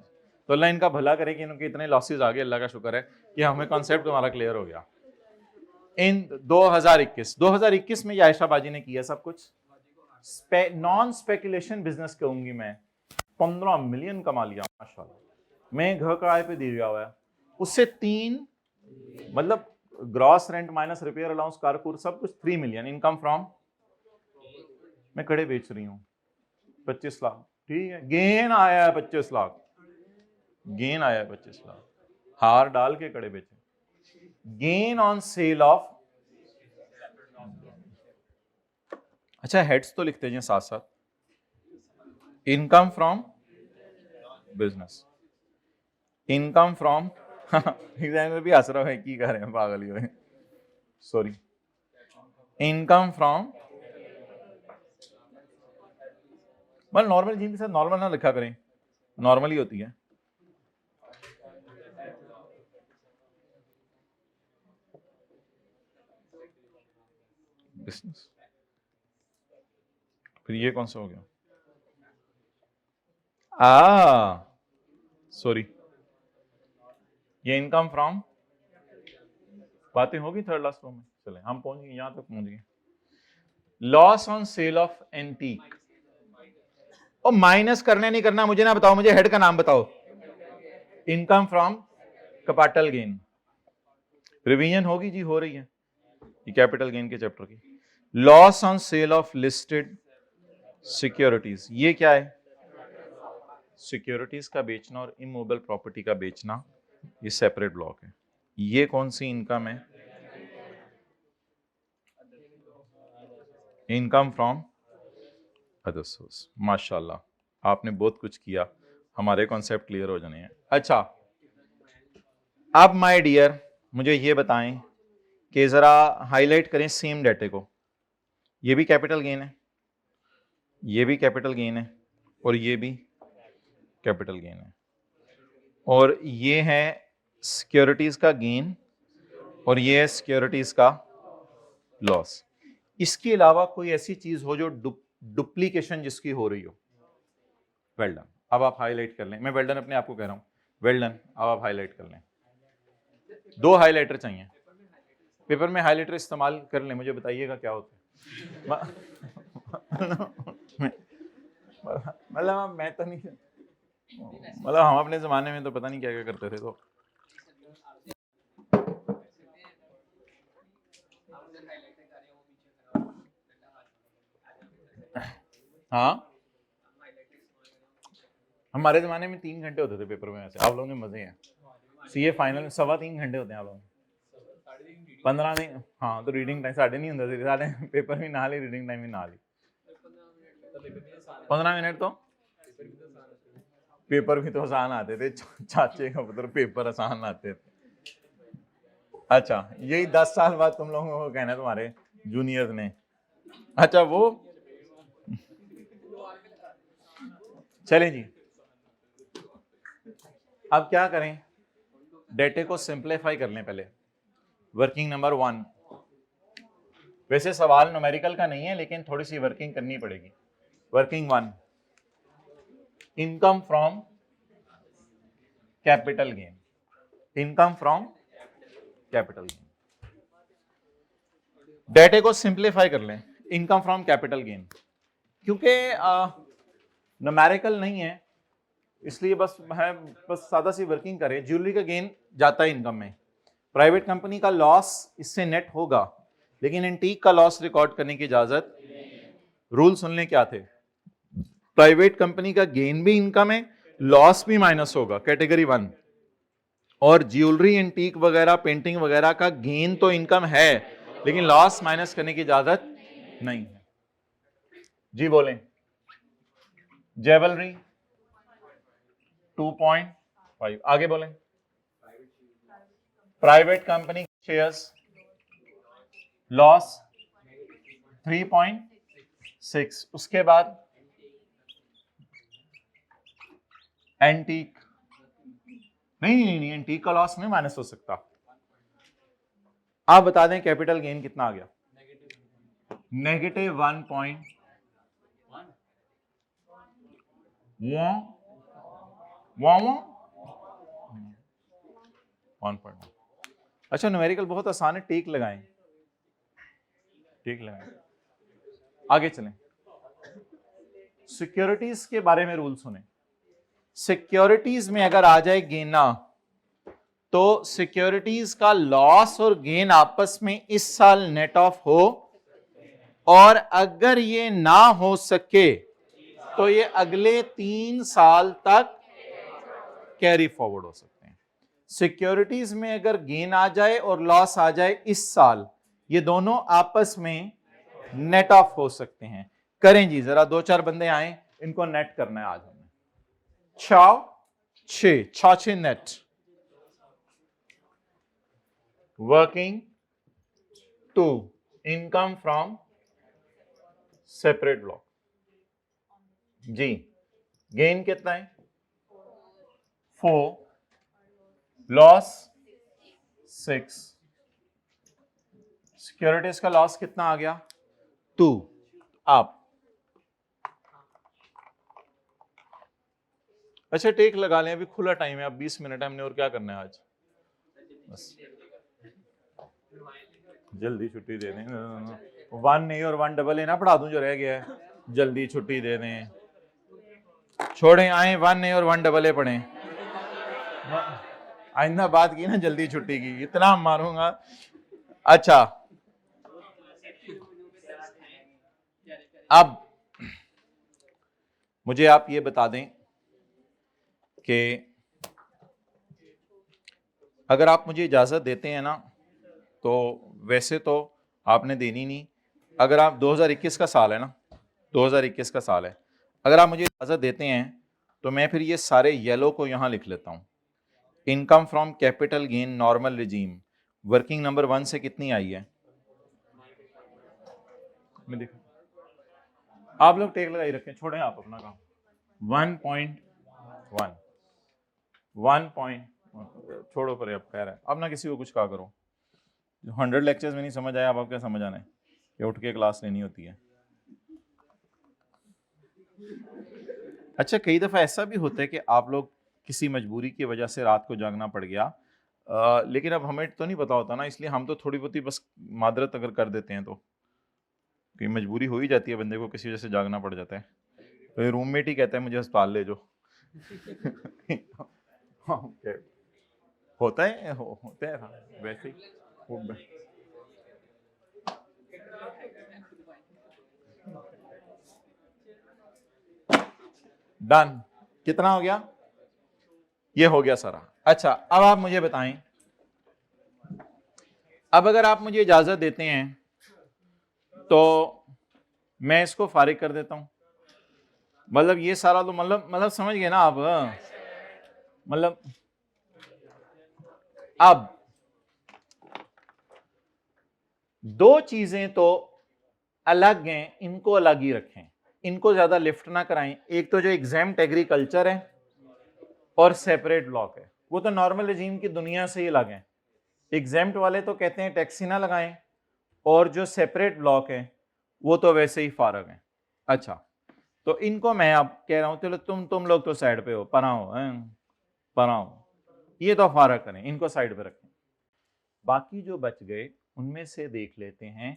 S1: तो अल्लाह इनका भला करे कि इनके इतने लॉसेज आ गए, अल्लाह का शुक्र है कि हमें कॉन्सेप्ट हमारा क्लियर हो गया। इन 2021 में आयशा बाजी ने किया सब कुछ। नॉन स्पेकुलेशन बिजनेस कहूंगी मैं, 15 मिलियन कमा लिया माशाल्लाह। मैं घर किराए पे दे दिया हुआ है, उससे 3 मतलब gross rent minus repair allowance कारकूर सब कुछ 3 मिलियन इनकम फ्रॉम, मैं कड़े बेच रही हूँ 25 लाख। ठीक है, गेन आया है 25 लाख, गेन आया है 25 लाख, हार डाल के कड़े बेचे। गेन ऑन सेल ऑफ, अच्छा हेड्स तो लिखते हैं साथ साथ, income from business, income from examiner भी हंस रहा है की कर रहे हैं पागल ही हुए, सॉरी, इनकम फ्रॉम, मतलब नॉर्मल जिनके साथ नॉर्मल ना लिखा करें, नॉर्मल ही होती है। बिजनेस, फिर ये कौन सा हो गया? सॉरी, ये इनकम फ्रॉम, बातें होगी थर्ड लास्ट रो में। चले हम पहुंच गए, यहां तक पहुंच गए। Loss on sale of antique, और माइनस करने नहीं करना मुझे ना बताओ, मुझे हेड का नाम बताओ। Income from capital gain. Revision होगी जी, हो रही है ये कैपिटल गेन के चैप्टर की। Loss on sale of listed securities, ये क्या है? सिक्योरिटीज का बेचना और इमूवेबल प्रॉपर्टी का बेचना, ये सेपरेट ब्लॉक है। ये कौन सी इनकम है? Income from other source. माशाल्लाह आपने बहुत कुछ किया, हमारे कॉन्सेप्ट क्लियर हो जाने हैं। अच्छा, अब माय डियर मुझे ये बताएं कि जरा हाईलाइट करें सेम डेटे को। ये भी कैपिटल गेन है, ये भी कैपिटल गेन है, और ये भी कैपिटल गेन है, और ये है सिक्योरिटीज का गेन, और ये है सिक्योरिटीज का लॉस। इसके अलावा कोई ऐसी चीज हो जो डुप्लीकेशन जिसकी हो रही हो? Well done. अब आप हाईलाइट कर लें, मैं वेल डन अपने आप को कह रहा हूं, वेल डन। अब आप हाईलाइट कर लें, 2 हाईलाइटर चाहिए। पेपर में हाईलाइटर इस्तेमाल कर लें, मुझे बताइएगा क्या होता है। मतलब मैं तो नहीं, मतलब हम अपने जमाने में तो पता नहीं क्या क्या करते थे। तो हाँ, हमारे जमाने में 3 घंटे होते थे पेपर में, वैसे आप लोगों के मजे हैं। सीए फाइनल में 3.25 घंटे होते हैं आप लोग, 15 दिन। हाँ तो रीडिंग टाइम साढ़े नहीं होता, साढ़े पेपर भी ना ली, रीडिंग टाइम भी ना ली। 15 मिनट तो पेपर भी तो आसान आते थे, चाचे का पुत्र पेपर आसान आते थे। अच्छा, यही 10 साल बाद तुम लोगों को कहना है तुम्हारे जूनियर्स ने। अच्छा वो चलें जी, अब क्या करें, डेटे को सिंप्लीफाई कर लें पहले। वर्किंग नंबर 1, वैसे सवाल न्यूमेरिकल का नहीं है लेकिन थोड़ी सी वर्किंग करनी पड़ेगी। Working 1, income from capital gain, income from capital gain. डेटे को सिंप्लीफाई कर लें, इनकम फ्रॉम कैपिटल गेन, क्योंकि न्यूमेरिकल नहीं है इसलिए बस सादा सी वर्किंग करें। ज्वेलरी का गेन जाता है इनकम में, प्राइवेट कंपनी का लॉस इससे नेट होगा, लेकिन एंटीक का लॉस रिकॉर्ड करने की इजाजत। रूल सुन लें क्या थे। प्राइवेट कंपनी का गेन भी इनकम है, लॉस भी माइनस होगा, कैटेगरी 1। और ज्वेलरी एंटीक वगैरह पेंटिंग वगैरह का गेन तो इनकम है, लेकिन लॉस माइनस करने की इजाजत नहीं है। जी बोलें। ज्वेलरी 2.5, आगे बोलें। प्राइवेट कंपनी शेयर्स लॉस 3.6, उसके बाद एंटीक नहीं, एंटीक का लॉस नहीं माइनस हो सकता। आप बता दें कैपिटल गेन कितना आ गया? -1.1। अच्छा न्यूमेरिकल बहुत आसान है, टिक लगाएं, टिक लगाएं। आगे चलें, सिक्योरिटीज के बारे में रूल सुने। सिक्योरिटीज में अगर आ जाए गेना, तो सिक्योरिटीज का लॉस और गेन आपस में इस साल नेट ऑफ हो, और अगर ये ना हो सके तो ये अगले 3 साल तक कैरी फॉरवर्ड हो सकते हैं। सिक्योरिटीज में अगर गेन आ जाए और लॉस आ जाए इस साल, ये दोनों आपस में नेट ऑफ हो सकते हैं। करें जी, जरा 2-4 बंदे आए, इनको नेट करना है आज हमें। 6 net. Working 2, income from separate block. जी गेन कितना है? 4, लॉस 6। सिक्योरिटीज का लॉस कितना आ गया? 2। आप अच्छा टेक लगा लें, अभी खुला टाइम है, अब 20 मिनट है, हमने और क्या करना है आज। बस जल्दी छुट्टी दे दें, 1 ए और 1 डबल ए ना पढ़ा दूं जो रह गया है, जल्दी छुट्टी दे दें, छोड़ें, आए 1 ए और 1 डबल ए पढ़ें, आइंदा बात की ना जल्दी छुट्टी की, इतना मारूंगा। अच्छा अब मुझे आप ये बता दें कि अगर आप मुझे इजाजत देते हैं ना, तो वैसे तो आपने देनी नहीं, अगर आप 2021 का साल है ना, 2021 का साल है, अगर आप मुझे इजाजत देते हैं तो मैं फिर ये सारे येलो को यहां लिख लेता हूं। Income from capital gain normal regime working number 1 से कितनी आई है, मैं देखो, आप लोग टेक लगाई रखें, छोड़ें आप अपना काम। 1.1 छोड़ो पर अब खैर है, अब ना किसी को कुछ कहा करो, 100 लेक्चर्स में नहीं समझ आया, अब आप क्या समझ आना है, ये उठ के क्लास लेनी होती है। अच्छा कई दफ़ा ऐसा भी होता है कि आप लोग किसी मजबूरी की वजह से रात को जागना पड़ गया, लेकिन अब हमें तो नहीं पता होता ना, इसलिए हम तो थोड़ी बहुत ही बस मादरत अगर कर देते हैं तो कि मजबूरी हो ही जाती है, बंदे को किसी वजह से जागना पड़ जाता है, तो रूममेट ही कहता है मुझे अस्पताल ले जाओ। होता है होता है, हाँ, वैसे ही डन, कितना हो गया, ये हो गया सारा। अच्छा अब आप मुझे बताएं, अब अगर आप मुझे इजाजत देते हैं तो मैं इसको फारिग कर देता हूं, मतलब ये सारा तो मतलब समझ गए ना आप, मतलब अब दो चीजें तो अलग हैं, इनको अलग ही रखें, इनको ज्यादा लिफ्ट ना कराएं। एक तो जो एग्जाम्प्ट एग्रीकल्चर है और सेपरेट ब्लॉक है, वो तो नॉर्मल रजीम की दुनिया से ही अलग है। एग्जाम्प्ट वाले तो कहते हैं टैक्स ही ना लगाएं, और जो सेपरेट ब्लॉक है वो तो वैसे ही फारग है। अच्छा तो इनको मैं अब कह रहा हूं, चलो तुम लोग तो साइड पे हो, पढ़ाओ, ये तो फारग करें, इनको साइड पे रखें। बाकी जो बच गए उनमें से देख लेते हैं,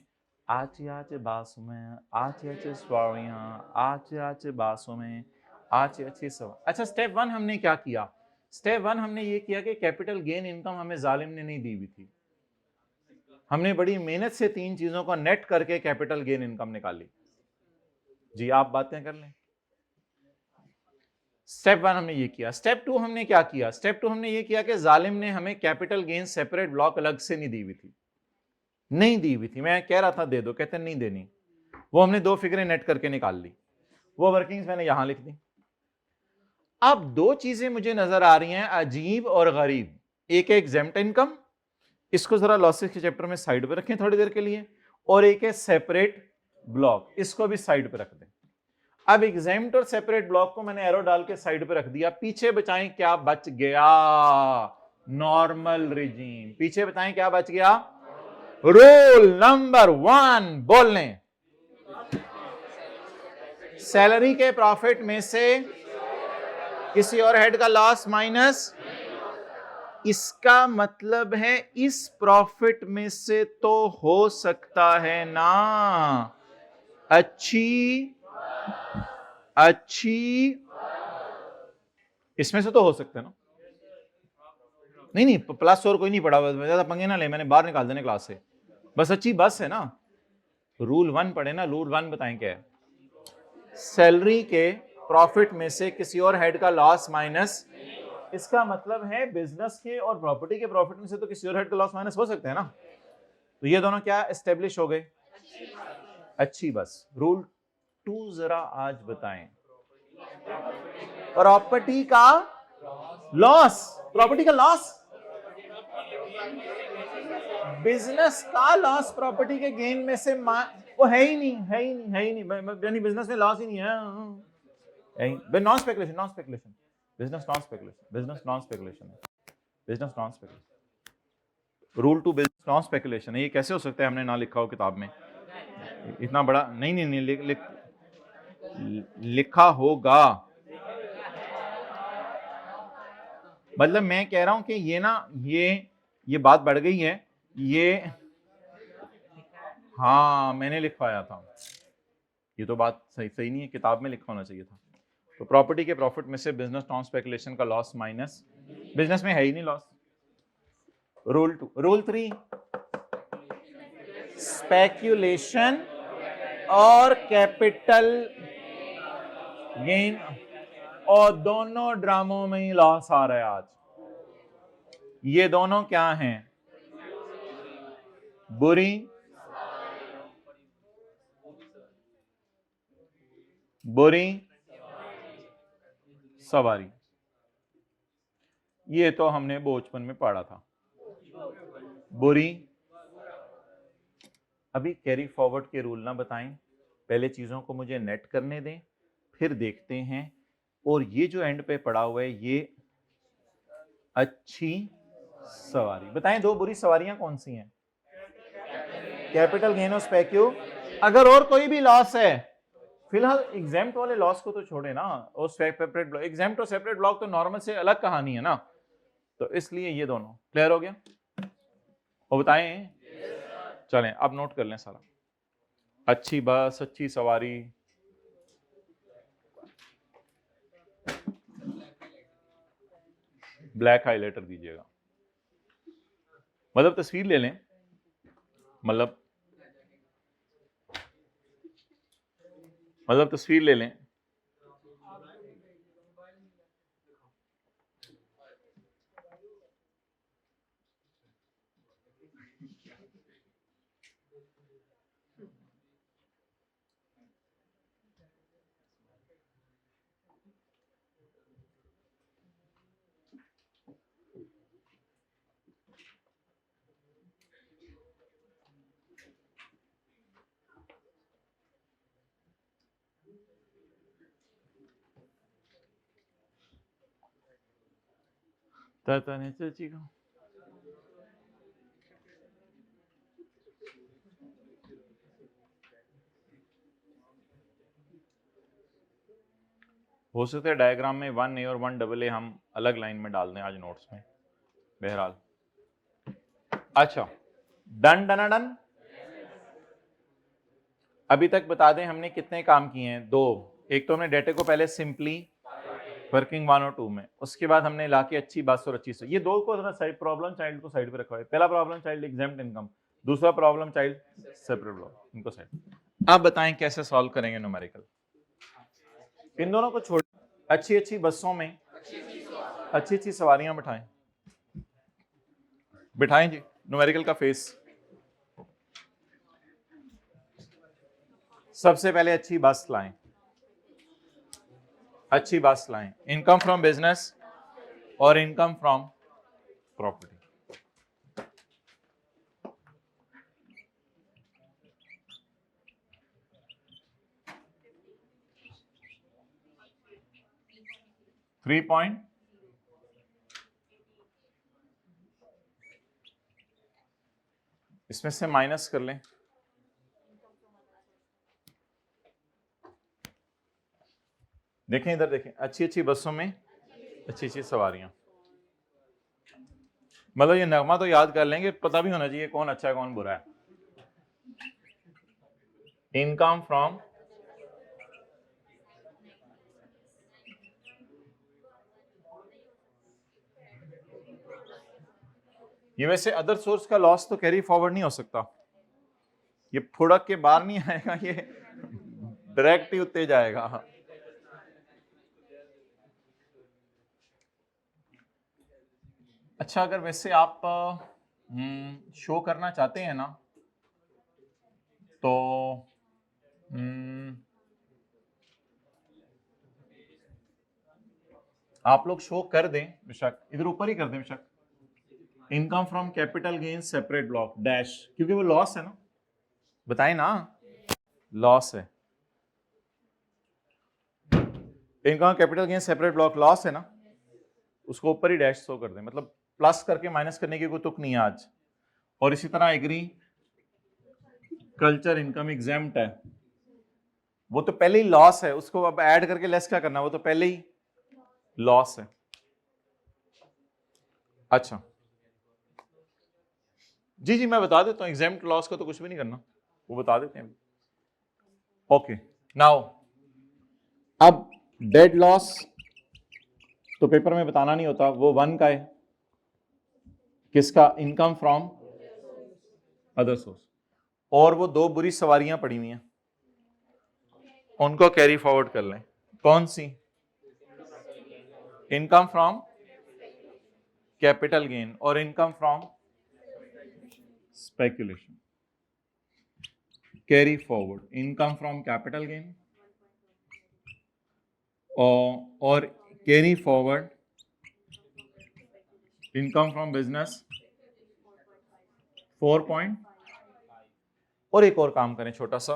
S1: आचे बासों में, आचे स्वारियां, आचे बासों में, आचे सब। अच्छा स्टेप 1 हमने क्या किया, स्टेप 1 हमने ये किया कि कैपिटल गेन इनकम हमें जालिम ने नहीं दी हुई थी, हमने बड़ी मेहनत से 3 चीजों को नेट करके कैपिटल गेन इनकम निकाली। जी आप बातें कर लें। स्टेप 1 हमने ये किया। स्टेप 2 हमने क्या किया, स्टेप 2 हमने ये किया कि जालिम ने हमें कैपिटल गेन सेपरेट ब्लॉक अलग से नहीं दी हुई थी, नहीं दी हुई थी, मैं कह रहा था दे दो, कहते नहीं देनी, वो हमने 2 फिगरें नेट करके निकाल ली, वो वर्किंग्स मैंने यहां लिख दी। अब 2 चीजें मुझे नजर आ रही हैं अजीब और गरीब, एक है एग्जेम्प्ट इनकम, इसको जरा लॉसेस के चैप्टर में साइड पे रखें थोड़ी देर के लिए, और एक है सेपरेट ब्लॉक, इसको भी साइड पे रख दें। अब एग्जेम्प्ट और सेपरेट ब्लॉक को मैंने एरो डाल के साइड पे रख दिया, पीछे बचाएं क्या बच गया, नॉर्मल रिजीम, पीछे बताएं क्या बच गया, रूल नंबर 1 बोल लें, सैलरी के प्रॉफिट में से किसी और हेड का लॉस माइनस, इसका मतलब है इस प्रॉफिट में से तो हो सकता है ना अच्छी इसमें से तो हो सकता है ना, नहीं प्लस और कोई नहीं पढ़ा, ज्यादा पंगे ना ले, मैंने बाहर निकाल देने क्लास से, बस अच्छी बस है ना। रूल 1 पढ़े ना, रूल 1 बताएं क्या है, सैलरी के प्रॉफिट में से किसी और हेड का लॉस माइनस, इसका मतलब है बिजनेस के और प्रॉपर्टी के प्रॉफिट में से तो किसी और हेड का लॉस माइनस हो सकते हैं ना, तो ये दोनों क्या एस्टेब्लिश हो गए, अच्छी बस। रूल 2 जरा आज बताएं, प्रॉपर्टी का लॉस, प्रॉपर्टी का लॉस, बिजनेस का लॉस प्रॉपर्टी के गेन में से वो है ही नहीं, यानी बिजनेस में लॉस ही नहीं है, non speculation, business non speculation, rule 2 business non speculation है। ये कैसे हो सकता है हमने ना लिखा हो किताब में, इतना बड़ा नहीं, लिखा होगा, मतलब मैं कह रहा हूं कि ये ना, ये ये बात बढ़ गई है, ये हाँ मैंने लिखवाया था, ये तो बात सही नहीं है, किताब में लिखा होना चाहिए था। तो प्रॉपर्टी के प्रॉफिट में से बिजनेस नॉन स्पेकुलेशन का लॉस माइनस, बिजनेस में है ही नहीं लॉस। रूल 2, रूल 3, स्पेक्यूलेशन और कैपिटल गेन, और दोनों ड्रामों में ही लॉस आ रहा है आज। ये दोनों क्या हैं? बुरी सवारी। ये तो हमने बचपन में पढ़ा था। बुरी, अभी कैरी फॉरवर्ड के रूल ना बताएं, पहले चीजों को मुझे नेट करने दें, फिर देखते हैं। और ये जो एंड पे पड़ा हुआ है, ये अच्छी सवारी। बताएं दो बुरी सवारियां कौन सी हैं? कैपिटल गेन और स्पेक्यू। अगर और कोई भी लॉस है, फिलहाल एग्जाम्प्ट वाले लॉस को तो छोड़े ना, और सेपरेट ब्लॉक, एग्जाम्प्ट और सेपरेट ब्लॉक तो नॉर्मल से अलग कहानी है ना, तो इसलिए ये दोनों क्लियर हो गया। और बताएं, चलें अब नोट कर लें सारा। अच्छी बस, अच्छी सवारी, ब्लैक हाईलाइटर दीजिएगा, मतलब तस्वीर ले लें, मतलब तस्वीर ले लें। चाची का हो सकता है डायग्राम में 1A और 1AA हम अलग लाइन में डाल दें आज नोट्स में, बहरहाल। अच्छा, डन डन डन। अभी तक बता दें हमने कितने काम किए हैं? 2। एक तो हमने डेटे को पहले सिंपली वर्किंग 1 और 2 में, उसके बाद हमने लाके अच्छी बात और अच्छी से, ये दो को साइड, प्रॉब्लम चाइल्ड को साइड पे रखा है। पहला प्रॉब्लम चाइल्ड एग्जाम्प्ट इनकम, दूसरा प्रॉब्लम चाइल्ड सेपरेट ब्लॉक, इनको साइड। आप बताएं कैसे सॉल्व करेंगे न्यूमेरिकल? इन दोनों को छोड़, अच्छी अच्छी बसों में अच्छी अच्छी सवारियां बिठाएं, बिठाएं जी न्यूमेरिकल का फेस। सबसे पहले अच्छी बस लाएं, अच्छी बस लाएं, इनकम फ्रॉम बिजनेस और income from property. Three point, इसमें से माइनस कर लें, देखें इधर देखें, अच्छी अच्छी बसों में अच्छी अच्छी सवारियां, मतलब ये नगमा तो याद कर लेंगे, पता भी होना चाहिए कौन अच्छा है कौन बुरा है। इनकम फ्रॉम ये वैसे अदर सोर्स का लॉस तो कैरी फॉरवर्ड नहीं हो सकता, ये फुड़क के बाहर नहीं आएगा, ये डायरेक्ट ही उत्ते जाएगा। अच्छा, अगर वैसे आप शो करना चाहते हैं ना, तो आप लोग शो कर दें बेशक, इधर ऊपर ही कर दें बेशक, income from capital gain separate block dash, क्योंकि वो लॉस है ना, बताएं ना, लॉस है। Income capital gain separate block loss है ना, उसको ऊपर ही डैश शो कर दें, मतलब प्लस करके माइनस करने की कोई तुक नहीं है आज। और इसी तरह एग्री कल्चर इनकम एग्जाम्प्ट है, वो तो पहले ही लॉस है, उसको अब ऐड करके लेस क्या करना, वो तो पहले ही लॉस है। अच्छा, जी जी मैं बता देता हूं, एग्जाम्प्ट लॉस का तो कुछ भी नहीं करना, वो बता देते हैं। ओके नाउ अब डेड लॉस तो पेपर में बताना नहीं होता, वो 1 का है, किसका? Income from other source. और वो 2 बुरी सवारियां पड़ी हुई हैं, उनको कैरी फॉरवर्ड कर लें। कौन सी? इनकम फ्रॉम कैपिटल गेन और income from speculation. Carry forward income from capital gain और carry forward income from business 4 और एक और काम करें छोटा सा,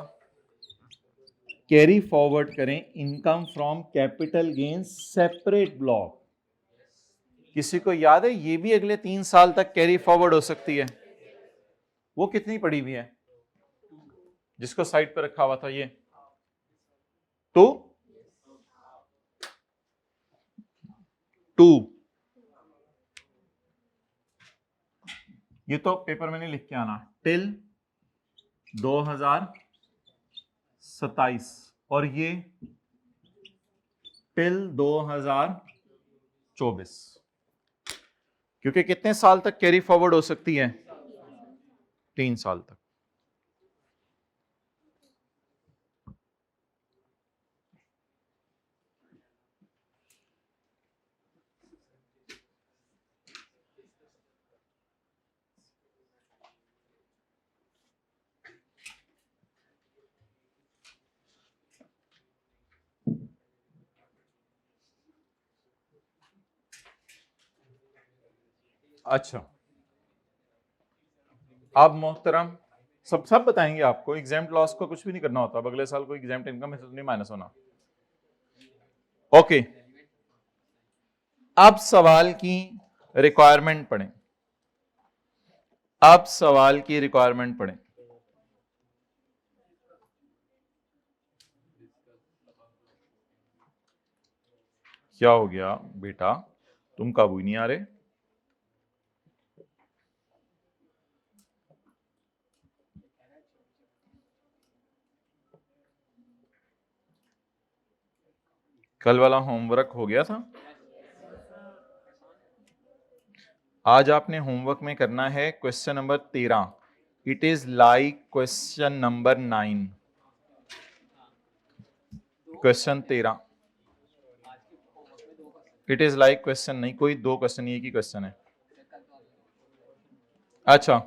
S1: कैरी फॉरवर्ड करें income from capital gain separate block. किसी को याद है ये भी अगले 3 साल तक कैरी फॉरवर्ड हो सकती है? वो कितनी पड़ी हुई है जिसको साइड पर रखा हुआ था? ये टू ये तो पेपर में नहीं लिख के आना, टिल 2027 और ये टिल 2024, क्योंकि कितने साल तक कैरी फॉरवर्ड हो सकती है? 3 साल तक। अच्छा अब मोहतरम सब बताएंगे आपको, एग्जाम लॉस को कुछ भी नहीं करना होता, अब अगले साल कोई एग्जाम इनकम में से नहीं माइनस होना। ओके अब सवाल की रिक्वायरमेंट पढ़ें, अब सवाल की रिक्वायरमेंट पढ़ें। क्या हो गया बेटा, तुम काबू नहीं आ रहे? कल वाला होमवर्क हो गया था? आज आपने होमवर्क में करना है question number 13, it is like question number 9। Question 13 it is like question, नहीं कोई 2 क्वेश्चन, एक ही क्वेश्चन है। अच्छा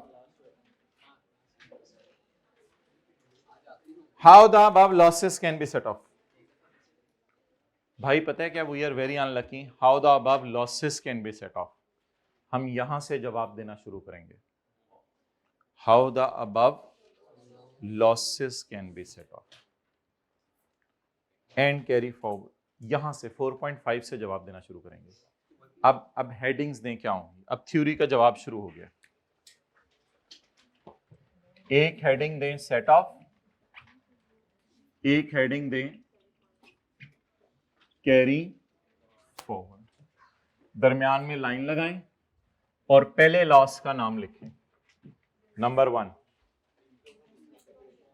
S1: how the above losses can be set off. भाई पता है क्या, we are very unlucky, how the above losses can be set off. हम यहां से जवाब देना शुरू करेंगे, how the above losses can be set off and carry forward, यहां से 4.5 से जवाब देना शुरू करेंगे। अब हेडिंग्स दें क्या होंगी, अब थ्योरी का जवाब शुरू हो गया। एक हेडिंग दें सेट ऑफ, एक हेडिंग दें कैरी फॉरवर्ड, दरमियान में लाइन लगाएं और पहले लॉस का नाम लिखें। Number 1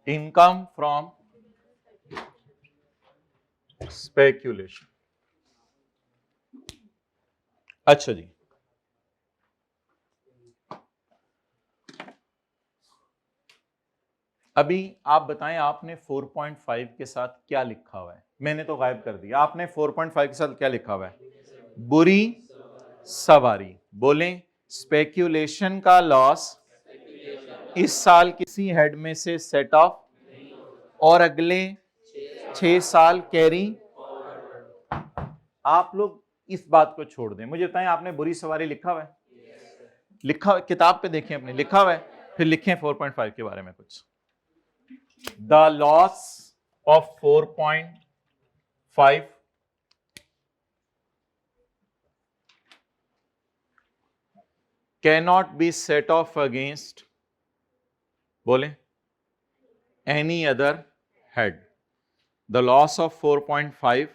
S1: income from speculation. अच्छा जी अभी आप बताएं आपने 4.5 के साथ क्या लिखा हुआ है? मैंने तो गायब कर दिया, आपने 4.5 के साथ क्या लिखा हुआ है? बुरी सवारी। बोलें स्पेक्यूलेशन का लॉस इस साल किसी हेड में से सेट ऑफ और अगले 6 साल कैरी। आप लोग इस बात को छोड़ दें, मुझे बताएं आपने बुरी सवारी लिखा हुआ है? लिखा हुआ किताब पे देखें अपने, लिखा हुआ है? फिर लिखें 4.5 के बारे में कुछ। The loss of 4.5 cannot be set off against, बोले any other head. The loss of 4.5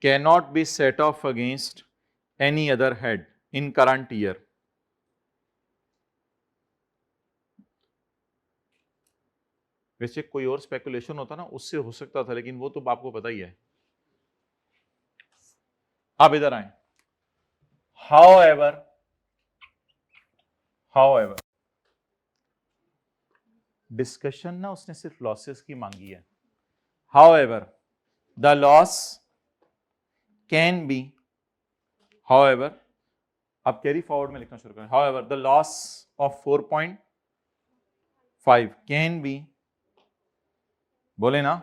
S1: cannot be set off against any other head in current year. वैसे कोई और स्पेकुलेशन होता ना उससे हो सकता था, लेकिन वो तो आपको पता ही है। आप इधर आए। हाउएवर डिस्कशन ना उसने सिर्फ लॉसेस की मांगी है। However the loss can be, however, अब कैरी फॉरवर्ड में लिखना शुरू करें। However the loss of 4.5 can be, बोले ना,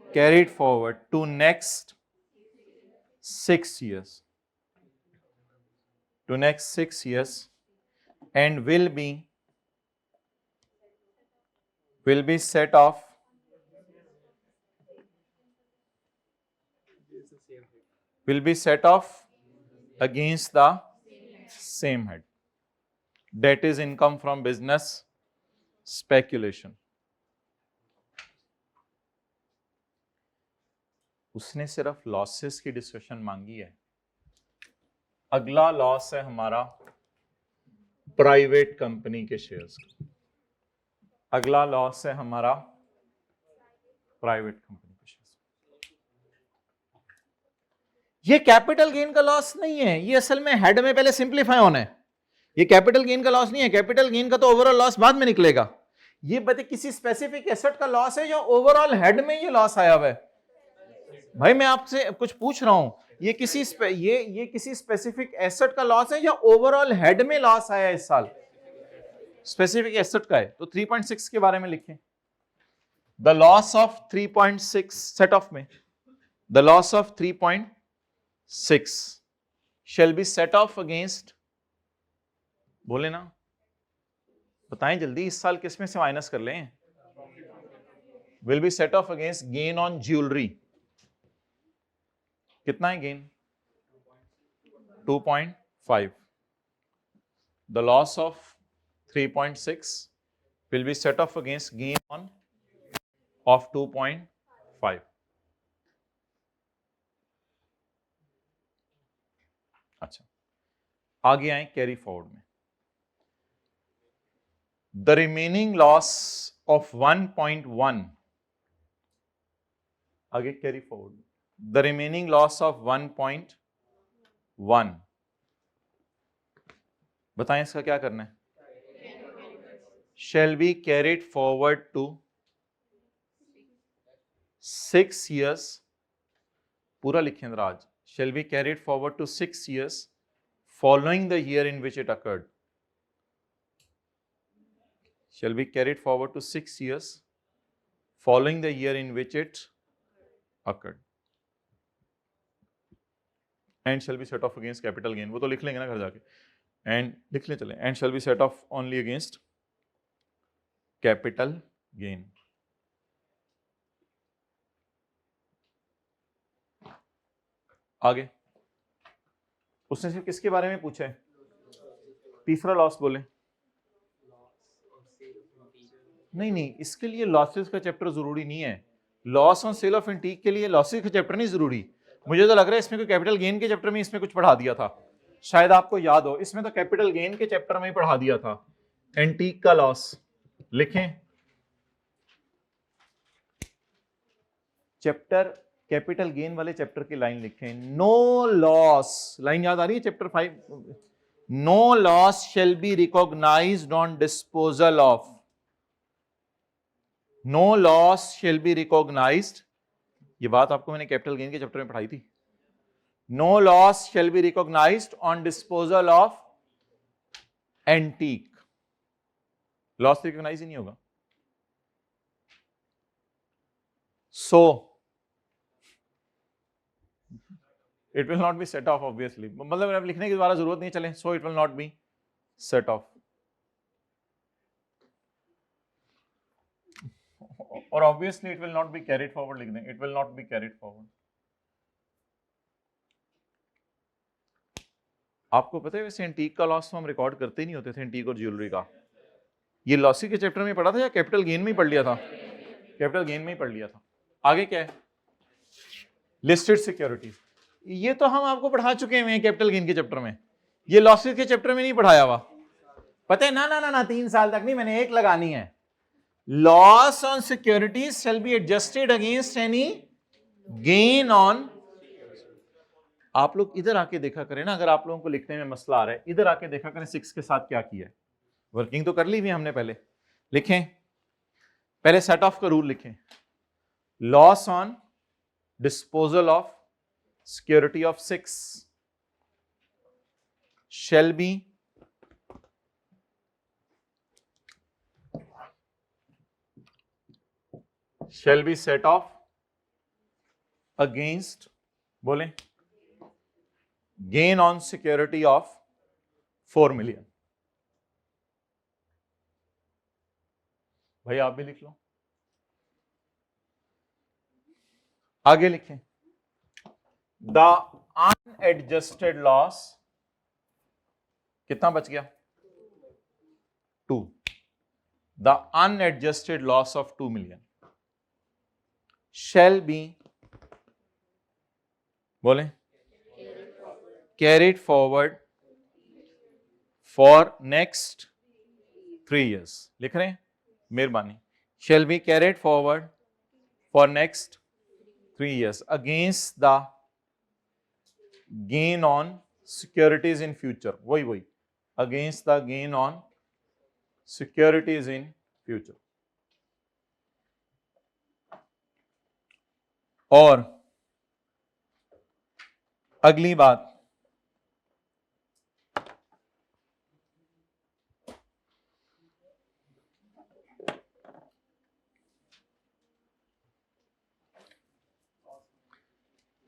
S1: carried forward to next 6 years, and will be set off against the same head, that is income from business speculation. उसने सिर्फ losses की डिस्कशन मांगी है। अगला लॉस है हमारा प्राइवेट कंपनी के शेयर्स। अगला लॉस है हमारा प्राइवेट कंपनी के शेयर्स। ये कैपिटल गेन का लॉस नहीं है, ये असल में हेड में पहले सिंप्लीफाई होना है। ये कैपिटल गेन का लॉस नहीं है, कैपिटल गेन का तो ओवरऑल लॉस बाद में निकलेगा। ये बता किसी स्पेसिफिक एसेट का लॉस है या ओवरऑल हेड में ये लॉस आया हुआ है? भाई मैं आपसे कुछ पूछ रहा हूं, ये किसी स्पेसिफिक एसेट का लॉस है या ओवरऑल हेड में लॉस आया इस साल? स्पेसिफिक एसेट का है, तो 3.6 के बारे में लिखें। The loss of 3.6 set off में, the loss of 3.6 shall be set off against, बोले ना, बताएं जल्दी, इस साल किसमें से माइनस कर लें? will be set off against gain on jewelry। कितना है gain? 2.5। the loss of 3.6 will be set off against gain on of 2.5। अच्छा, आगे आए कैरी फॉरवर्ड में। द रिमेनिंग लॉस ऑफ 1.1, आगे carry forward, the remaining loss of 1.1, बताएं इसका क्या करना है? shall be carried forward to 6 years, पूरा लिखें राज, shall be carried forward to 6 years following the year in which it occurred, shall be carried forward to 6 years following the year in which it occurred, and shall be set off against capital gain, वो तो लिख लेंगे ना घर जाके, and लिख ले चले, and shall be set off only against capital gain। आगे उसने सिर्फ किसके बारे में पूछा है? तीसरा लॉस बोले। नहीं, इसके लिए लॉसेस का चैप्टर जरूरी नहीं है। Loss on sale of antique के लिए लॉसेस का चैप्टर नहीं जरूरी। मुझे तो लग रहा है इसमें कोई कैपिटल गेन के चैप्टर में इसमें कुछ पढ़ा दिया था, शायद आपको याद हो, इसमें तो कैपिटल गेन के चैप्टर में ही पढ़ा दिया था। एंटीक का लॉस लिखें, चैप्टर कैपिटल गेन वाले चैप्टर की लाइन लिखें, नो लॉस, लाइन याद आ रही है chapter 5, no loss shall be recognised on disposal of, no loss shall be recognised, ये बात आपको मैंने कैपिटल गेन के चैप्टर में पढ़ाई थी। No loss shall be recognised on disposal of antique, loss recognize ही नहीं होगा। So it will not be set off, obviously, मतलब अब लिखने की दोबारा जरूरत नहीं, चले, so it will not be set off, और obviously it will not be carried forward लिख दें, it will not be carried forward. आपको पता है वैसे एंटीक का लॉस तो हम रिकॉर्ड करते ही नहीं होते थे, एंटीक और ज्वेलरी का। ये लॉसी के चैप्टर में पढ़ा था या कैपिटल गेन में ही पढ़ लिया था? कैपिटल गेन में ही पढ़ लिया था। आगे क्या है? लिस्टेड सिक्योरिटीज, ये तो हम आपको पढ़ा चुके हैं कैपिटल गेन के चैप्टर में, ये लॉसेस के चैप्टर में नहीं पढ़ाया हुआ। पता है ना 3 साल तक नहीं, मैंने एक लगानी है। Loss on securities shall be adjusted against any gain on. आप लोग इधर आके देखा करें ना, अगर आप लोगों को लिखने में मसला आ रहा है, इधर आके देखा करें 6 के साथ क्या किया है। वर्किंग तो कर ली हुई हमने, पहले लिखें, पहले सेट ऑफ का रूल लिखें। Loss on disposal of security of 6 shall be set off against, बोले, gain on security of 4 million। भाई आप भी लिख लो, आगे लिखें। द अनएडजस्टेड लॉस कितना बच गया? 2। The unadjusted loss of 2 million shall be, बोले, carried forward for next 3 years। लिख रहे हैं, मेहरबानी। shall be carried forward for next 3 years against the gain on securities in future। वही against the gain on securities in future। और अगली बात,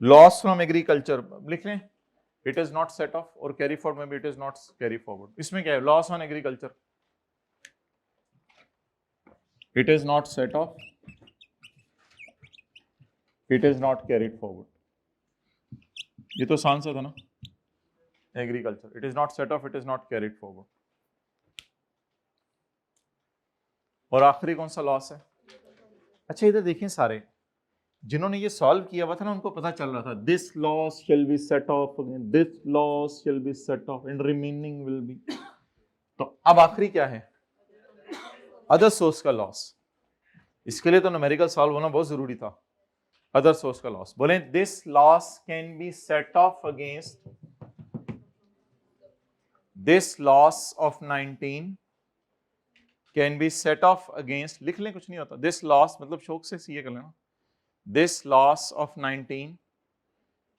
S1: loss from agriculture लिख लें। It is not set off, और कैरी फॉरवर्ड में भी it is not carry forward. इसमें क्या है? Loss on agriculture, it is not set of, it is not carried forward. ये तो आसान सा था ना, agriculture, it is not set of, it is not carried forward. और आखिरी कौन सा लॉस है? अच्छा इधर देखें, सारे जिन्होंने ये सॉल्व किया हुआ था ना, उनको पता चल रहा था this loss shall B set of again, this loss shall B set off and remaining will be. तो अब आखिरी क्या है? अदर सोर्स का लॉस। इसके लिए तो न्यूमेरिकल सॉल्व होना बहुत जरूरी था। अदर सोर्स का लॉस, बोले this loss can be set of against, this loss of 19 can be set of against, लिख लें कुछ नहीं होता। दिस लॉस मतलब शौक से सीए कर लेना। This loss of 19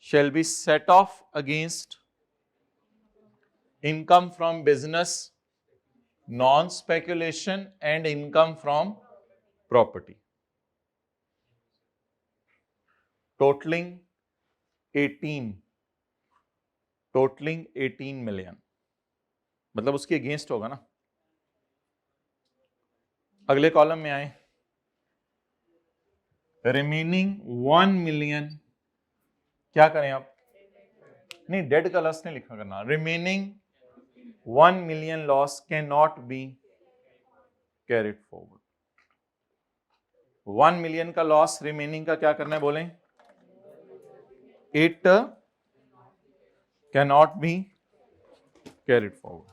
S1: shall be set off against income from business, non-speculation and income from property, totaling 18 million। मतलब उसके अगेंस्ट होगा ना। अगले कॉलम में आए, रिमेनिंग 1 million, क्या करें आप? नहीं, डेड का लॉस नहीं लिखा करना। Remaining 1 million loss can not be carried forward. 1 million का लॉस रिमेनिंग का क्या करना है? बोलें, it can not be carried forward.